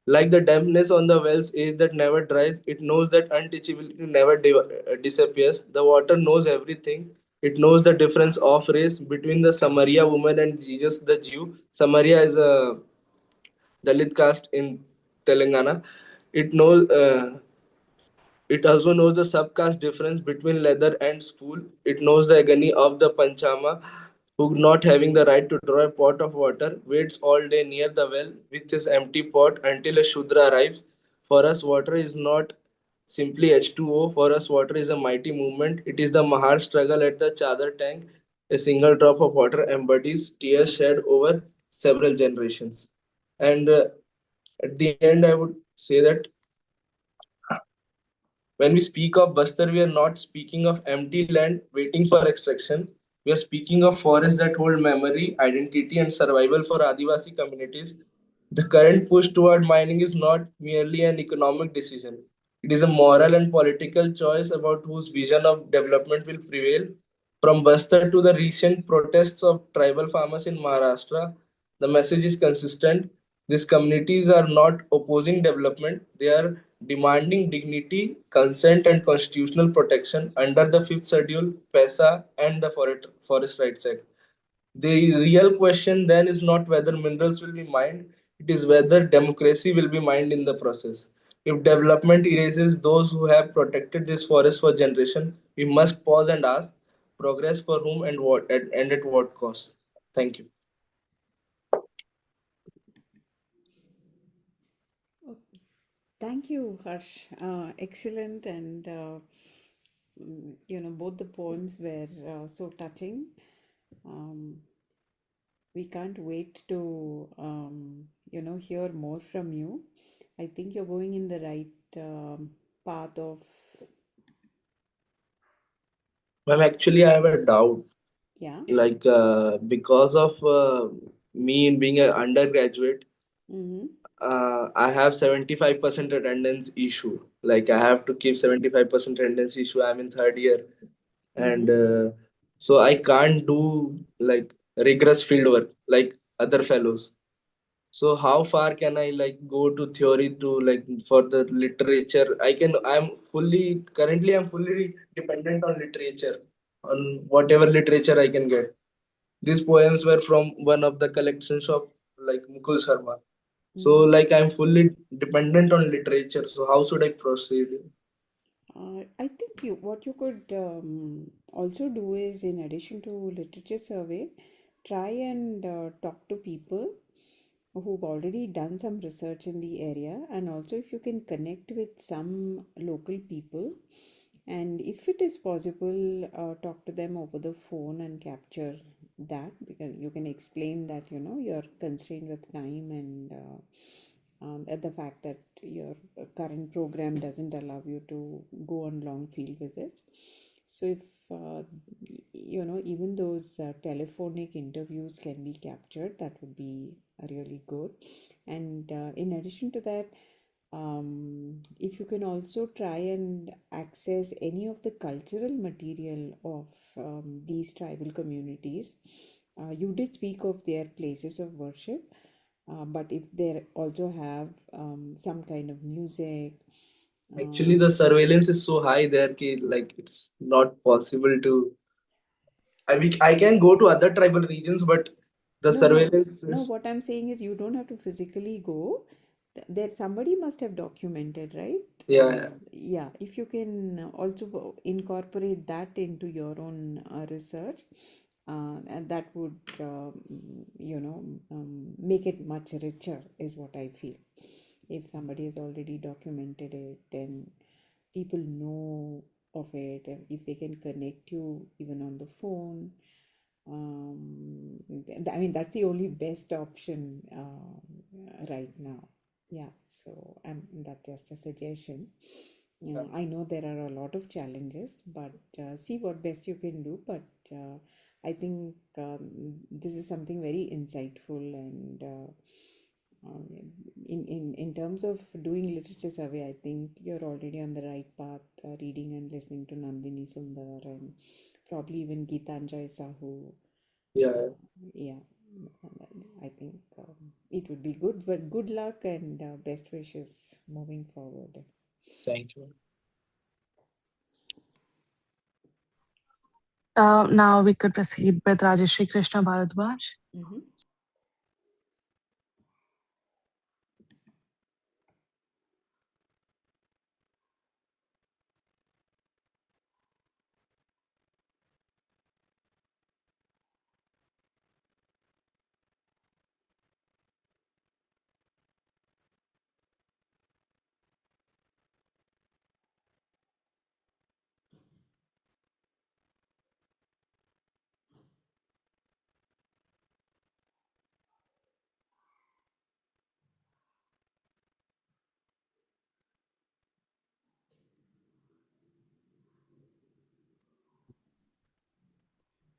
[SPEAKER 5] Like the dampness on the well's edge that never dries, it knows that untouchability never disappears. The water knows everything. It knows the difference of race between the Samaria woman and Jesus the Jew. Samaria is a Dalit caste in Telangana. It knows. It also knows the subcaste difference between leather and spool. It knows the agony of the Panchama, who, not having the right to draw a pot of water, waits all day near the well with his empty pot until a Shudra arrives. For us, water is not simply H2O. For us, water is a mighty movement. It is the Mahar struggle at the Chadar tank. A single drop of water embodies tears shed over several generations. And at the end, I would say that when we speak of Bastar, we are not speaking of empty land waiting for extraction. We are speaking of forests that hold memory, identity, and survival for Adivasi communities. The current push toward mining is not merely an economic decision. It is a moral and political choice about whose vision of development will prevail. From Bastar to the recent protests of tribal farmers in Maharashtra, the message is consistent. These communities are not opposing development, they are demanding dignity, consent, and constitutional protection under the Fifth Schedule, PESA, and the Forest Rights Act. The real question then is not whether minerals will be mined, it is whether democracy will be mined in the process. If development erases those who have protected this forest for generations, we must pause and ask progress for whom and what, and at what cost. Thank you.
[SPEAKER 2] Oh, thank you, Harsh. Excellent, and both the poems were so touching. Um, we can't wait to hear more from you. I think you're going in the right path of
[SPEAKER 5] Ma'am, actually, I have a doubt.
[SPEAKER 2] Yeah.
[SPEAKER 5] Like, because of me being an undergraduate,
[SPEAKER 2] Mm-hmm.
[SPEAKER 5] I have 75% attendance issue. Like, I have to keep 75% attendance issue. I'm in third year, and
[SPEAKER 2] Mm-hmm.
[SPEAKER 5] so I can't do like rigorous field work like other fellows. So how far can I like go to theory to like for the literature? I'm fully dependent on literature, on whatever literature I can get. These poems were from one of the collections of like Mukul Sharma. So
[SPEAKER 2] Mm-hmm.
[SPEAKER 5] like I'm fully dependent on literature. So how should I proceed?
[SPEAKER 2] I think what you could also do is, in addition to literature survey, try and talk to people who've already done some research in the area, and also if you can connect with some local people, and if it is possible, talk to them over the phone and capture that, because you can explain that you're constrained with time, and at the fact that your current program doesn't allow you to go on long field visits. So if even those telephonic interviews can be captured, that would be really good. And in addition to that, if you can also try and access any of the cultural material of these tribal communities. You did speak of their places of worship, but if they also have some kind of music.
[SPEAKER 5] Actually,
[SPEAKER 2] uh,
[SPEAKER 5] the surveillance is so high there, ki, like it's not possible to. I can go to other tribal regions, but the
[SPEAKER 2] No, no,
[SPEAKER 5] surveillance
[SPEAKER 2] no.
[SPEAKER 5] is
[SPEAKER 2] What I'm saying is, you don't have to physically go. There, somebody must have documented, right?
[SPEAKER 5] yeah, yeah.
[SPEAKER 2] Yeah. If you can also incorporate that into your own research, and that would, make it much richer, is what I feel. If somebody has already documented it, then people know of it, and if they can connect you even on the phone. I mean, that's the only best option right now. Yeah, so that's just a suggestion. I know there are a lot of challenges, but see what best you can do. But I think this is something very insightful, and um, in terms of doing literature survey, I think you're already on the right path, reading and listening to Nandini Sundar, and probably even Geetanjay Sahu.
[SPEAKER 5] Yeah.
[SPEAKER 2] Yeah, I think it would be good, but good luck and best wishes moving forward.
[SPEAKER 5] Thank you.
[SPEAKER 4] Now we could proceed with Rajeshri Krishna Bharadwaj.
[SPEAKER 2] Mm-hmm.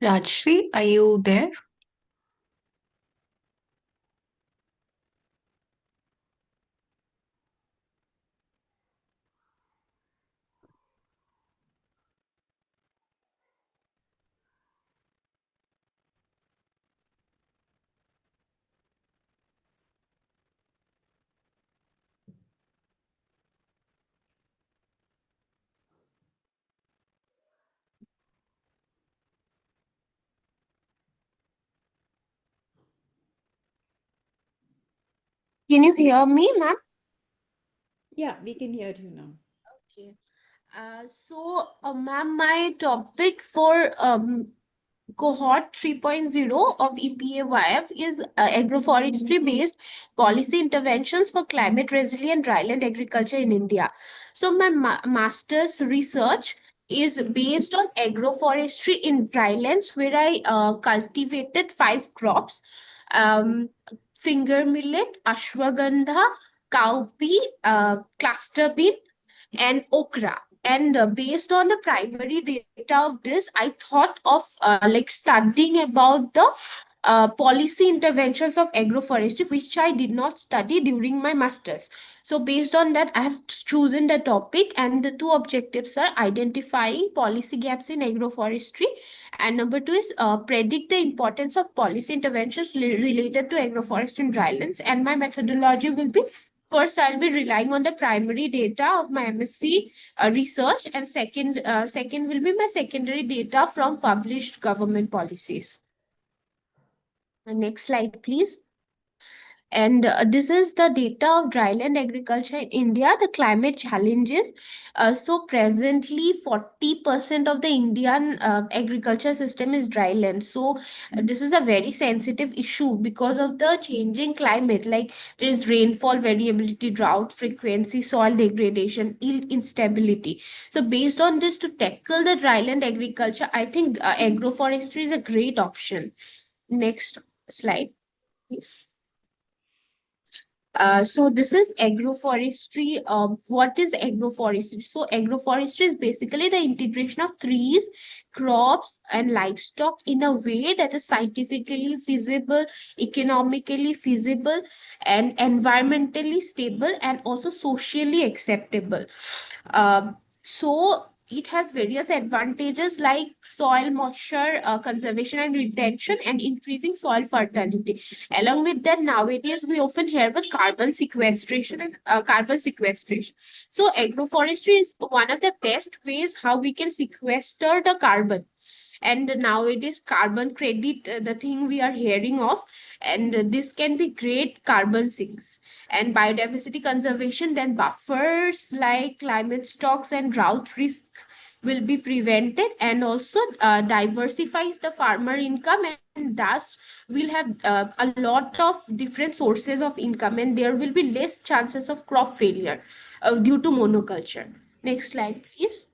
[SPEAKER 3] Rajshri, are you there?
[SPEAKER 1] Can you hear me, ma'am?
[SPEAKER 2] Yeah, we can hear you now.
[SPEAKER 1] Okay. Ma'am, my topic for Cohort 3.0 of EPAYF is agroforestry based policy interventions for climate resilient dryland agriculture in India. So, my master's research is based on agroforestry in drylands where I cultivated 5 crops: finger millet, ashwagandha, cowpea, cluster bean, and okra. And based on the primary data of this, I thought of like studying about the policy interventions of agroforestry, which I did not study during my masters. So based on that, I have chosen the topic, and the two objectives are identifying policy gaps in agroforestry, and number two is predict the importance of policy interventions related to agroforestry in drylands. And my methodology will be, first I'll be relying on the primary data of my MSc research, and second will be my secondary data from published government policies. Next slide, please. And this is the data of dryland agriculture in India, the climate challenges. So presently, 40% of the Indian agriculture system is dryland. So this is a very sensitive issue because of the changing climate. Like there is rainfall variability, drought frequency, soil degradation, yield instability. So based on this, to tackle the dryland agriculture, I think agroforestry is a great option. Next slide, please. So this is agroforestry. What is agroforestry? So agroforestry is basically the integration of trees, crops, and livestock in a way that is scientifically feasible, economically feasible, and environmentally stable, and also socially acceptable. So it has various advantages like soil moisture conservation and retention, and increasing soil fertility. Along with that, nowadays we often hear about carbon sequestration and carbon sequestration. So agroforestry is one of the best ways how we can sequester the carbon. And nowadays carbon credit, the thing we are hearing of, and this can be great carbon sinks. And biodiversity conservation, then buffers like climate shocks and drought risk will be prevented, and also diversifies the farmer income, and thus we'll have a lot of different sources of income, and there will be less chances of crop failure due to monoculture. Next slide, please.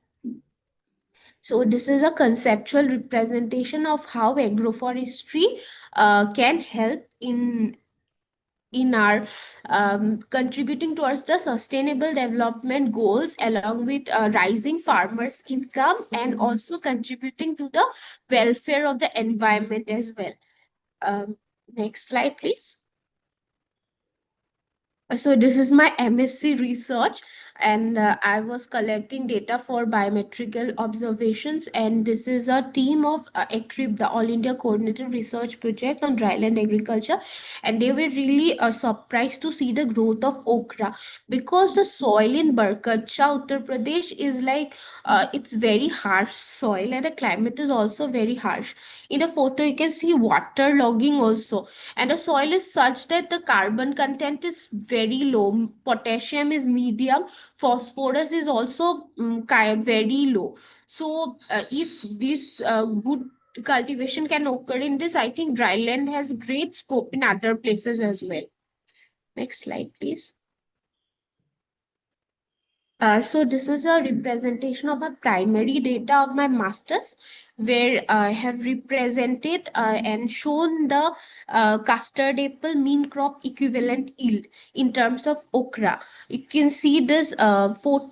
[SPEAKER 1] So this is a conceptual representation of how agroforestry can help in our contributing towards the sustainable development goals, along with rising farmers income, and also contributing to the welfare of the environment as well. Next slide, please. So this is my MSc research, and I was collecting data for biometrical observations, and this is a team of ECRIP, the All India Coordinated Research Project on Dryland Agriculture, and they were really surprised to see the growth of okra, because the soil in Barkacha, Uttar Pradesh is like it's very harsh soil, and the climate is also very harsh. In the photo you can see water logging also, and the soil is such that the carbon content is very low, potassium is medium, phosphorus is also very low. So if this good cultivation can occur in this, I think dryland has great scope in other places as well. Next slide, please. So this is a representation of a primary data of my masters, where I have represented and shown the custard apple mean crop equivalent yield in terms of okra. You can see this diagram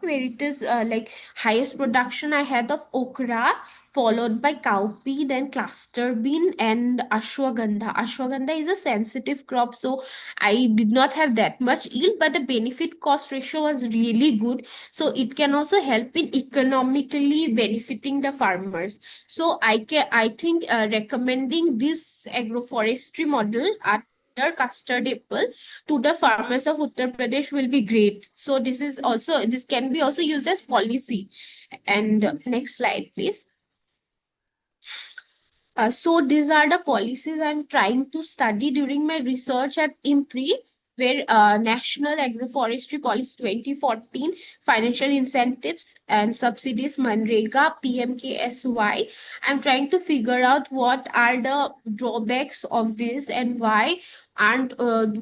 [SPEAKER 1] where it is like highest production I had of okra, followed by cowpea, then cluster bean, and ashwagandha. Ashwagandha is a sensitive crop, so I did not have that much yield, but the benefit cost ratio was really good. So it can also help in economically benefiting the farmers. So I think recommending this agroforestry model under custard apple to the farmers of Uttar Pradesh will be great. So this can be also used as policy. And next slide, please. So these are the policies I'm trying to study during my research at IMPRI, where National Agroforestry Policy 2014, financial incentives and subsidies, Manrega, PMKSY. I'm trying to figure out what are the drawbacks of this and why. And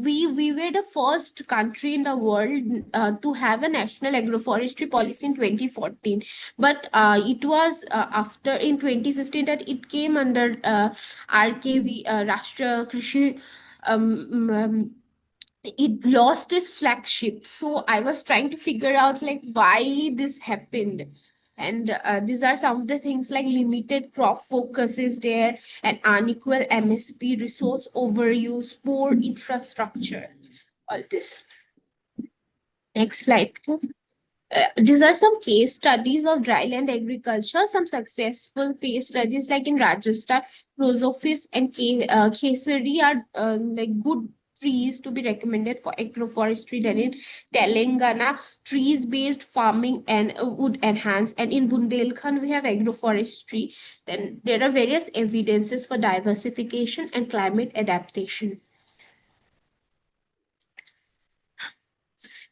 [SPEAKER 1] we were the first country in the world to have a national agroforestry policy in 2014, but it was after in 2015 that it came under RKV, Rashtra Krishi it lost its flagship. So I was trying to figure out like why this happened. And these are some of the things like limited crop focus is there, and unequal MSP, resource overuse, poor infrastructure, all this. Next slide, please. These are some case studies of dryland agriculture, some successful case studies like in Rajasthan, Rosophyst and Kesari are like good trees to be recommended for agroforestry. Then in Telangana, trees-based farming and would enhance. And in Bundelkhand, we have agroforestry. Then there are various evidences for diversification and climate adaptation.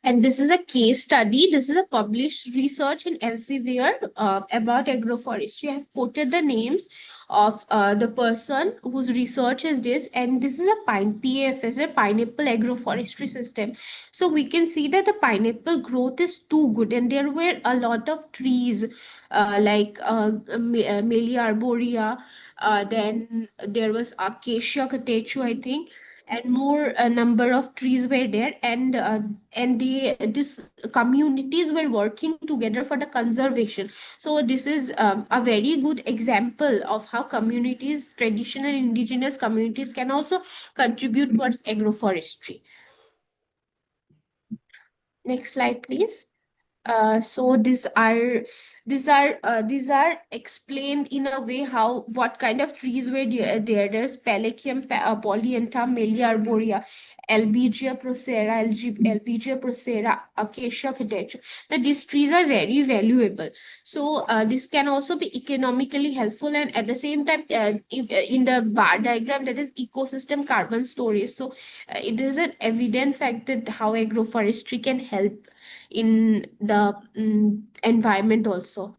[SPEAKER 1] And this is a case study. This is a published research in Elsevier about agroforestry. I have quoted the names of the person whose research is this. And this is a PAYF, a pineapple agroforestry system. So we can see that the pineapple growth is too good. And there were a lot of trees like Melia arborea. Then there was Acacia catechu, I think, and more number of trees were there, and this communities were working together for the conservation. So this is a very good example of how communities, traditional indigenous communities, can also contribute towards agroforestry. Next slide, please. So these are explained in a way how what kind of trees were there. There's Pelagium, Polyanthum, Melia arborea, Albizia procera, Albizia procera, Acacia catechu. Now these trees are very valuable. So this can also be economically helpful, and at the same time, in the bar diagram, that is ecosystem carbon storage. So it is an evident fact that how agroforestry can help in the environment also.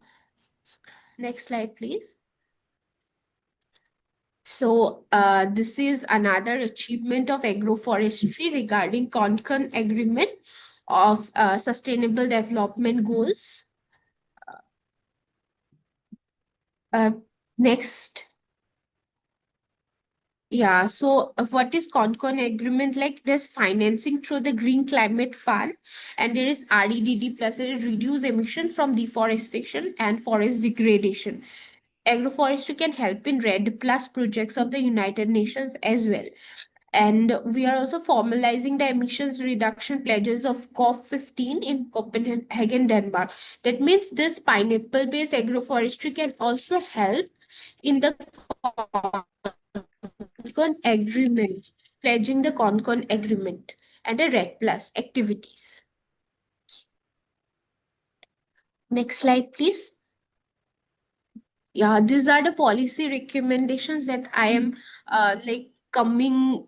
[SPEAKER 1] Next slide, please. So this is another achievement of agroforestry regarding Concon Agreement of Sustainable Development Goals. Next. Yeah, so what is Concon agreement? Like there's financing through the Green Climate Fund, and there is REDD plus, it reduce emission from deforestation and forest degradation. Agroforestry can help in RED plus projects of the United Nations as well. And we are also formalizing the emissions reduction pledges of COP15 in Copenhagen, Denmark. That means this pineapple-based agroforestry can also help in the Concon agreement, pledging the Concon agreement and the RED plus activities. Next slide, please. Yeah, these are the policy recommendations that I am like coming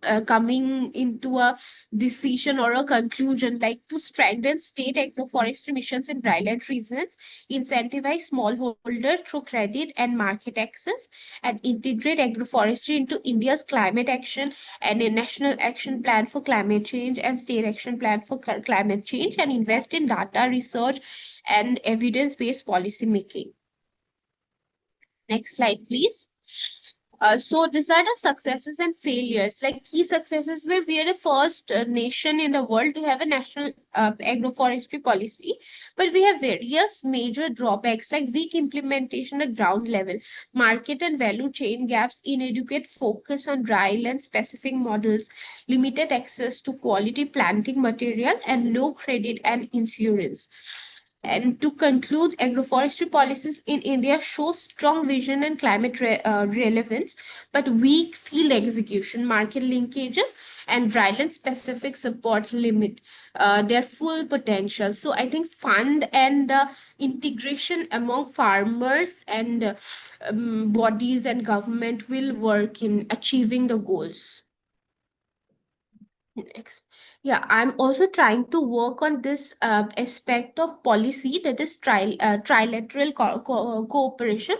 [SPEAKER 1] into a decision or a conclusion, like to strengthen state agroforestry missions in dryland regions, incentivize smallholders through credit and market access, and integrate agroforestry into India's climate action and a national action plan for climate change and state action plan for climate change, and invest in data research and evidence-based policy making. Next slide, please. So these are the successes and failures. Like key successes where we are the first nation in the world to have a national agroforestry policy, but we have various major drawbacks like weak implementation at ground level, market and value chain gaps, inadequate focus on dryland specific models, limited access to quality planting material, and low credit and insurance. And to conclude, agroforestry policies in India show strong vision and climate relevance, but weak field execution, market linkages, and dryland specific support limit their full potential. So I think fund and integration among farmers and bodies and government will work in achieving the goals. Next. Yeah, I'm also trying to work on this aspect of policy, that is trilateral cooperation.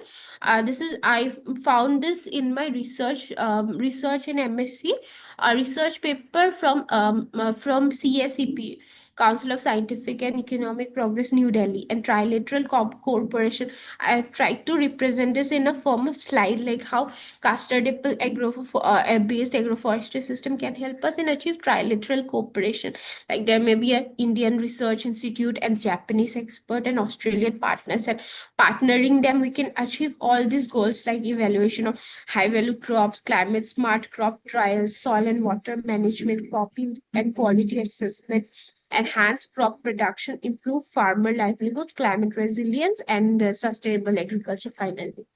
[SPEAKER 1] This is I found this in my research in MSc, a research paper from CSCP, Council of Scientific and Economic Progress, New Delhi, and Trilateral Corporation. I have tried to represent this in a form of slide, like how custodial based agroforestry system can help us in achieve trilateral cooperation. Like there may be an Indian Research Institute and Japanese expert and Australian partners, and partnering them we can achieve all these goals like evaluation of high value crops, climate smart crop trials, soil and water management, cropping and quality assessment, enhance crop production, improve farmer livelihood, climate resilience, and sustainable agriculture finally.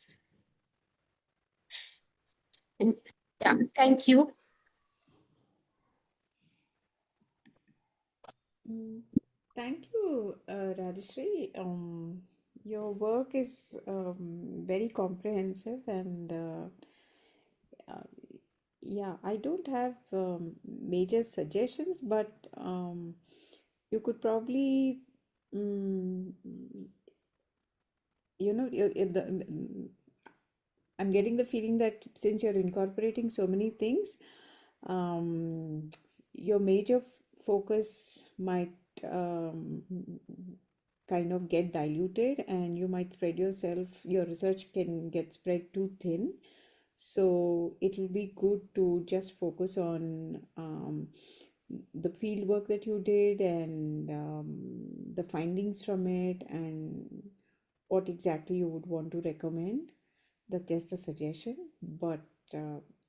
[SPEAKER 1] And, yeah, thank you.
[SPEAKER 2] Mm, Thank you, Rajeshri. Your work is very comprehensive, and uh, yeah, I don't have major suggestions, but you could probably, mm, I'm getting the feeling that since you're incorporating so many things, um, your major focus might um, kind of get diluted, and you might spread yourself, your research can get spread too thin. So it will be good to just focus on the field work that you did, and the findings from it, and what exactly you would want to recommend. That's just a suggestion, but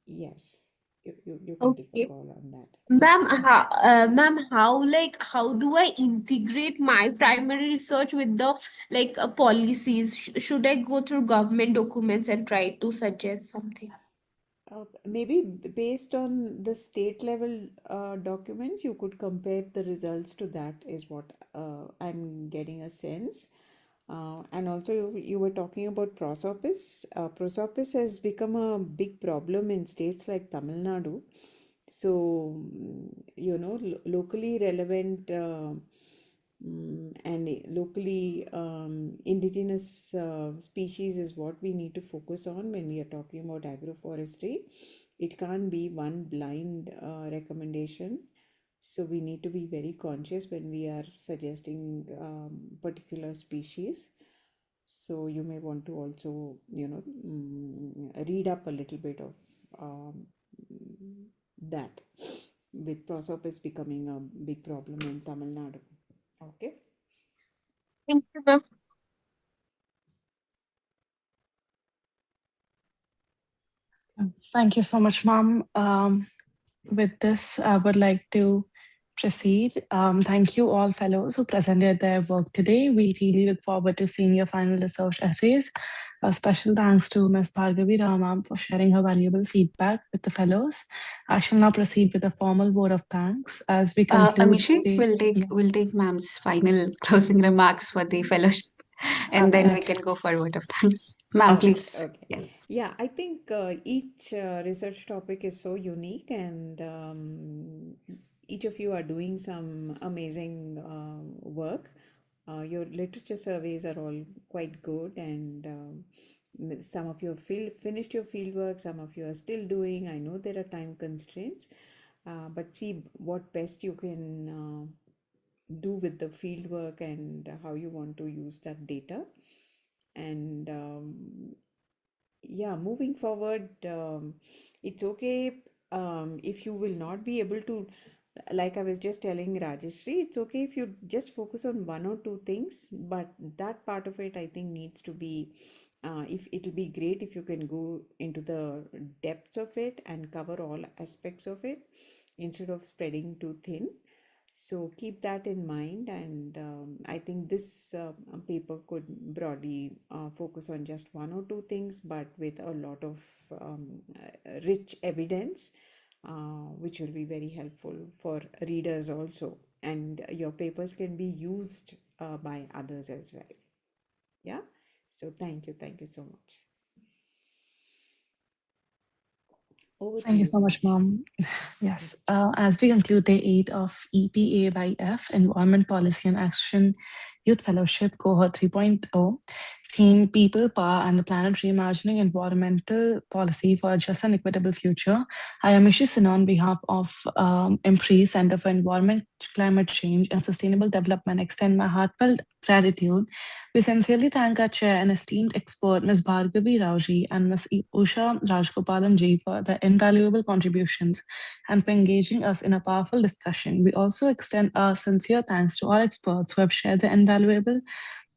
[SPEAKER 2] yes, you can take a
[SPEAKER 1] Okay.
[SPEAKER 2] call on that. Yeah.
[SPEAKER 1] Ma'am, how do I integrate my primary research with the policies? Should I go through government documents and try to suggest something?
[SPEAKER 2] Maybe based on the state level documents, you could compare the results to that, is what I'm getting a sense. And also, you were talking about prosopis. Prosopis has become a big problem in states like Tamil Nadu. So, locally relevant and locally indigenous species is what we need to focus on when we are talking about agroforestry. It can't be one blind recommendation. So we need to be very conscious when we are suggesting particular species. So you may want to also, read up a little bit of that, with prosopis becoming a big problem in Tamil Nadu. Okay.
[SPEAKER 1] Thank you, ma'am.
[SPEAKER 4] Thank you so much, Mom. With this, I would like to proceed. Thank you, all fellows who presented their work today. We really look forward to seeing your final research essays. A special thanks to Ms. Bhargavi Rao ma'am for sharing her valuable feedback with the fellows. I shall now proceed with a formal vote of thanks as we conclude
[SPEAKER 3] Amishi
[SPEAKER 4] the.
[SPEAKER 3] will take
[SPEAKER 4] Yeah.
[SPEAKER 3] will take ma'am's final closing remarks for the fellowship, and then we
[SPEAKER 4] Okay.
[SPEAKER 3] can go for a vote of thanks. Ma'am,
[SPEAKER 4] Okay.
[SPEAKER 3] please.
[SPEAKER 2] Okay.
[SPEAKER 3] Yes.
[SPEAKER 2] Yeah, I think each research topic is so unique, and each of you are doing some amazing work. Your literature surveys are all quite good, and some of you have finished your field work, some of you are still doing. I know there are time constraints, but see what best you can do with the field work, and how you want to use that data. And yeah, moving forward, it's okay if you will not be able to, like I was just telling Rajeshri, it's okay if you just focus on one or two things, but that part of it I think needs to be, if it'll be great if you can go into the depths of it and cover all aspects of it instead of spreading too thin. So keep that in mind, and I think this paper could broadly focus on just one or two things, but with a lot of rich evidence, which will be very helpful for readers also. And your papers can be used by others as well. Yeah. So thank you so much. Over to
[SPEAKER 4] Thank you
[SPEAKER 2] you,
[SPEAKER 4] so much,
[SPEAKER 2] Raj.
[SPEAKER 4] Mom. Yes. As we conclude day 8 of EPAYF, Environment Policy and Action Youth Fellowship, Cohort 3.0, theme People, Power, and the Planet Reimagining Environmental Policy for a Just and Equitable Future. I am Mishra on behalf of IMPRI, Center for Environment, Climate Change, and Sustainable Development, extend my heartfelt gratitude. We sincerely thank our chair and esteemed expert, Ms. Bhargavi Rao ji and Ms. Usha Rajagopalan ji for their invaluable contributions and for engaging us in a powerful discussion. We also extend our sincere thanks to all experts who have shared their invaluable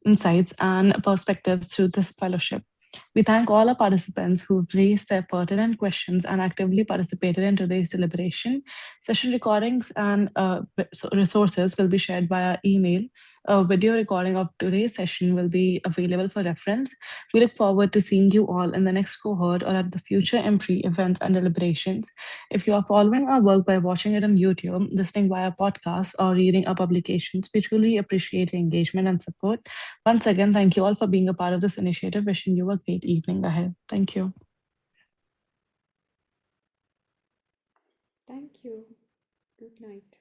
[SPEAKER 4] insights and perspectives through this fellowship. We thank all our participants who raised their pertinent questions and actively participated in today's deliberation. Session recordings and resources will be shared via email. A video recording of today's session will be available for reference. We look forward to seeing you all in the next cohort or at the future IMPRI events and deliberations. If you are following our work by watching it on YouTube, listening via podcasts, or reading our publications, we truly appreciate your engagement and support. Once again, thank you all for being a part of this initiative. Wishing you a great evening ahead. Thank you.
[SPEAKER 2] Thank you. Good night.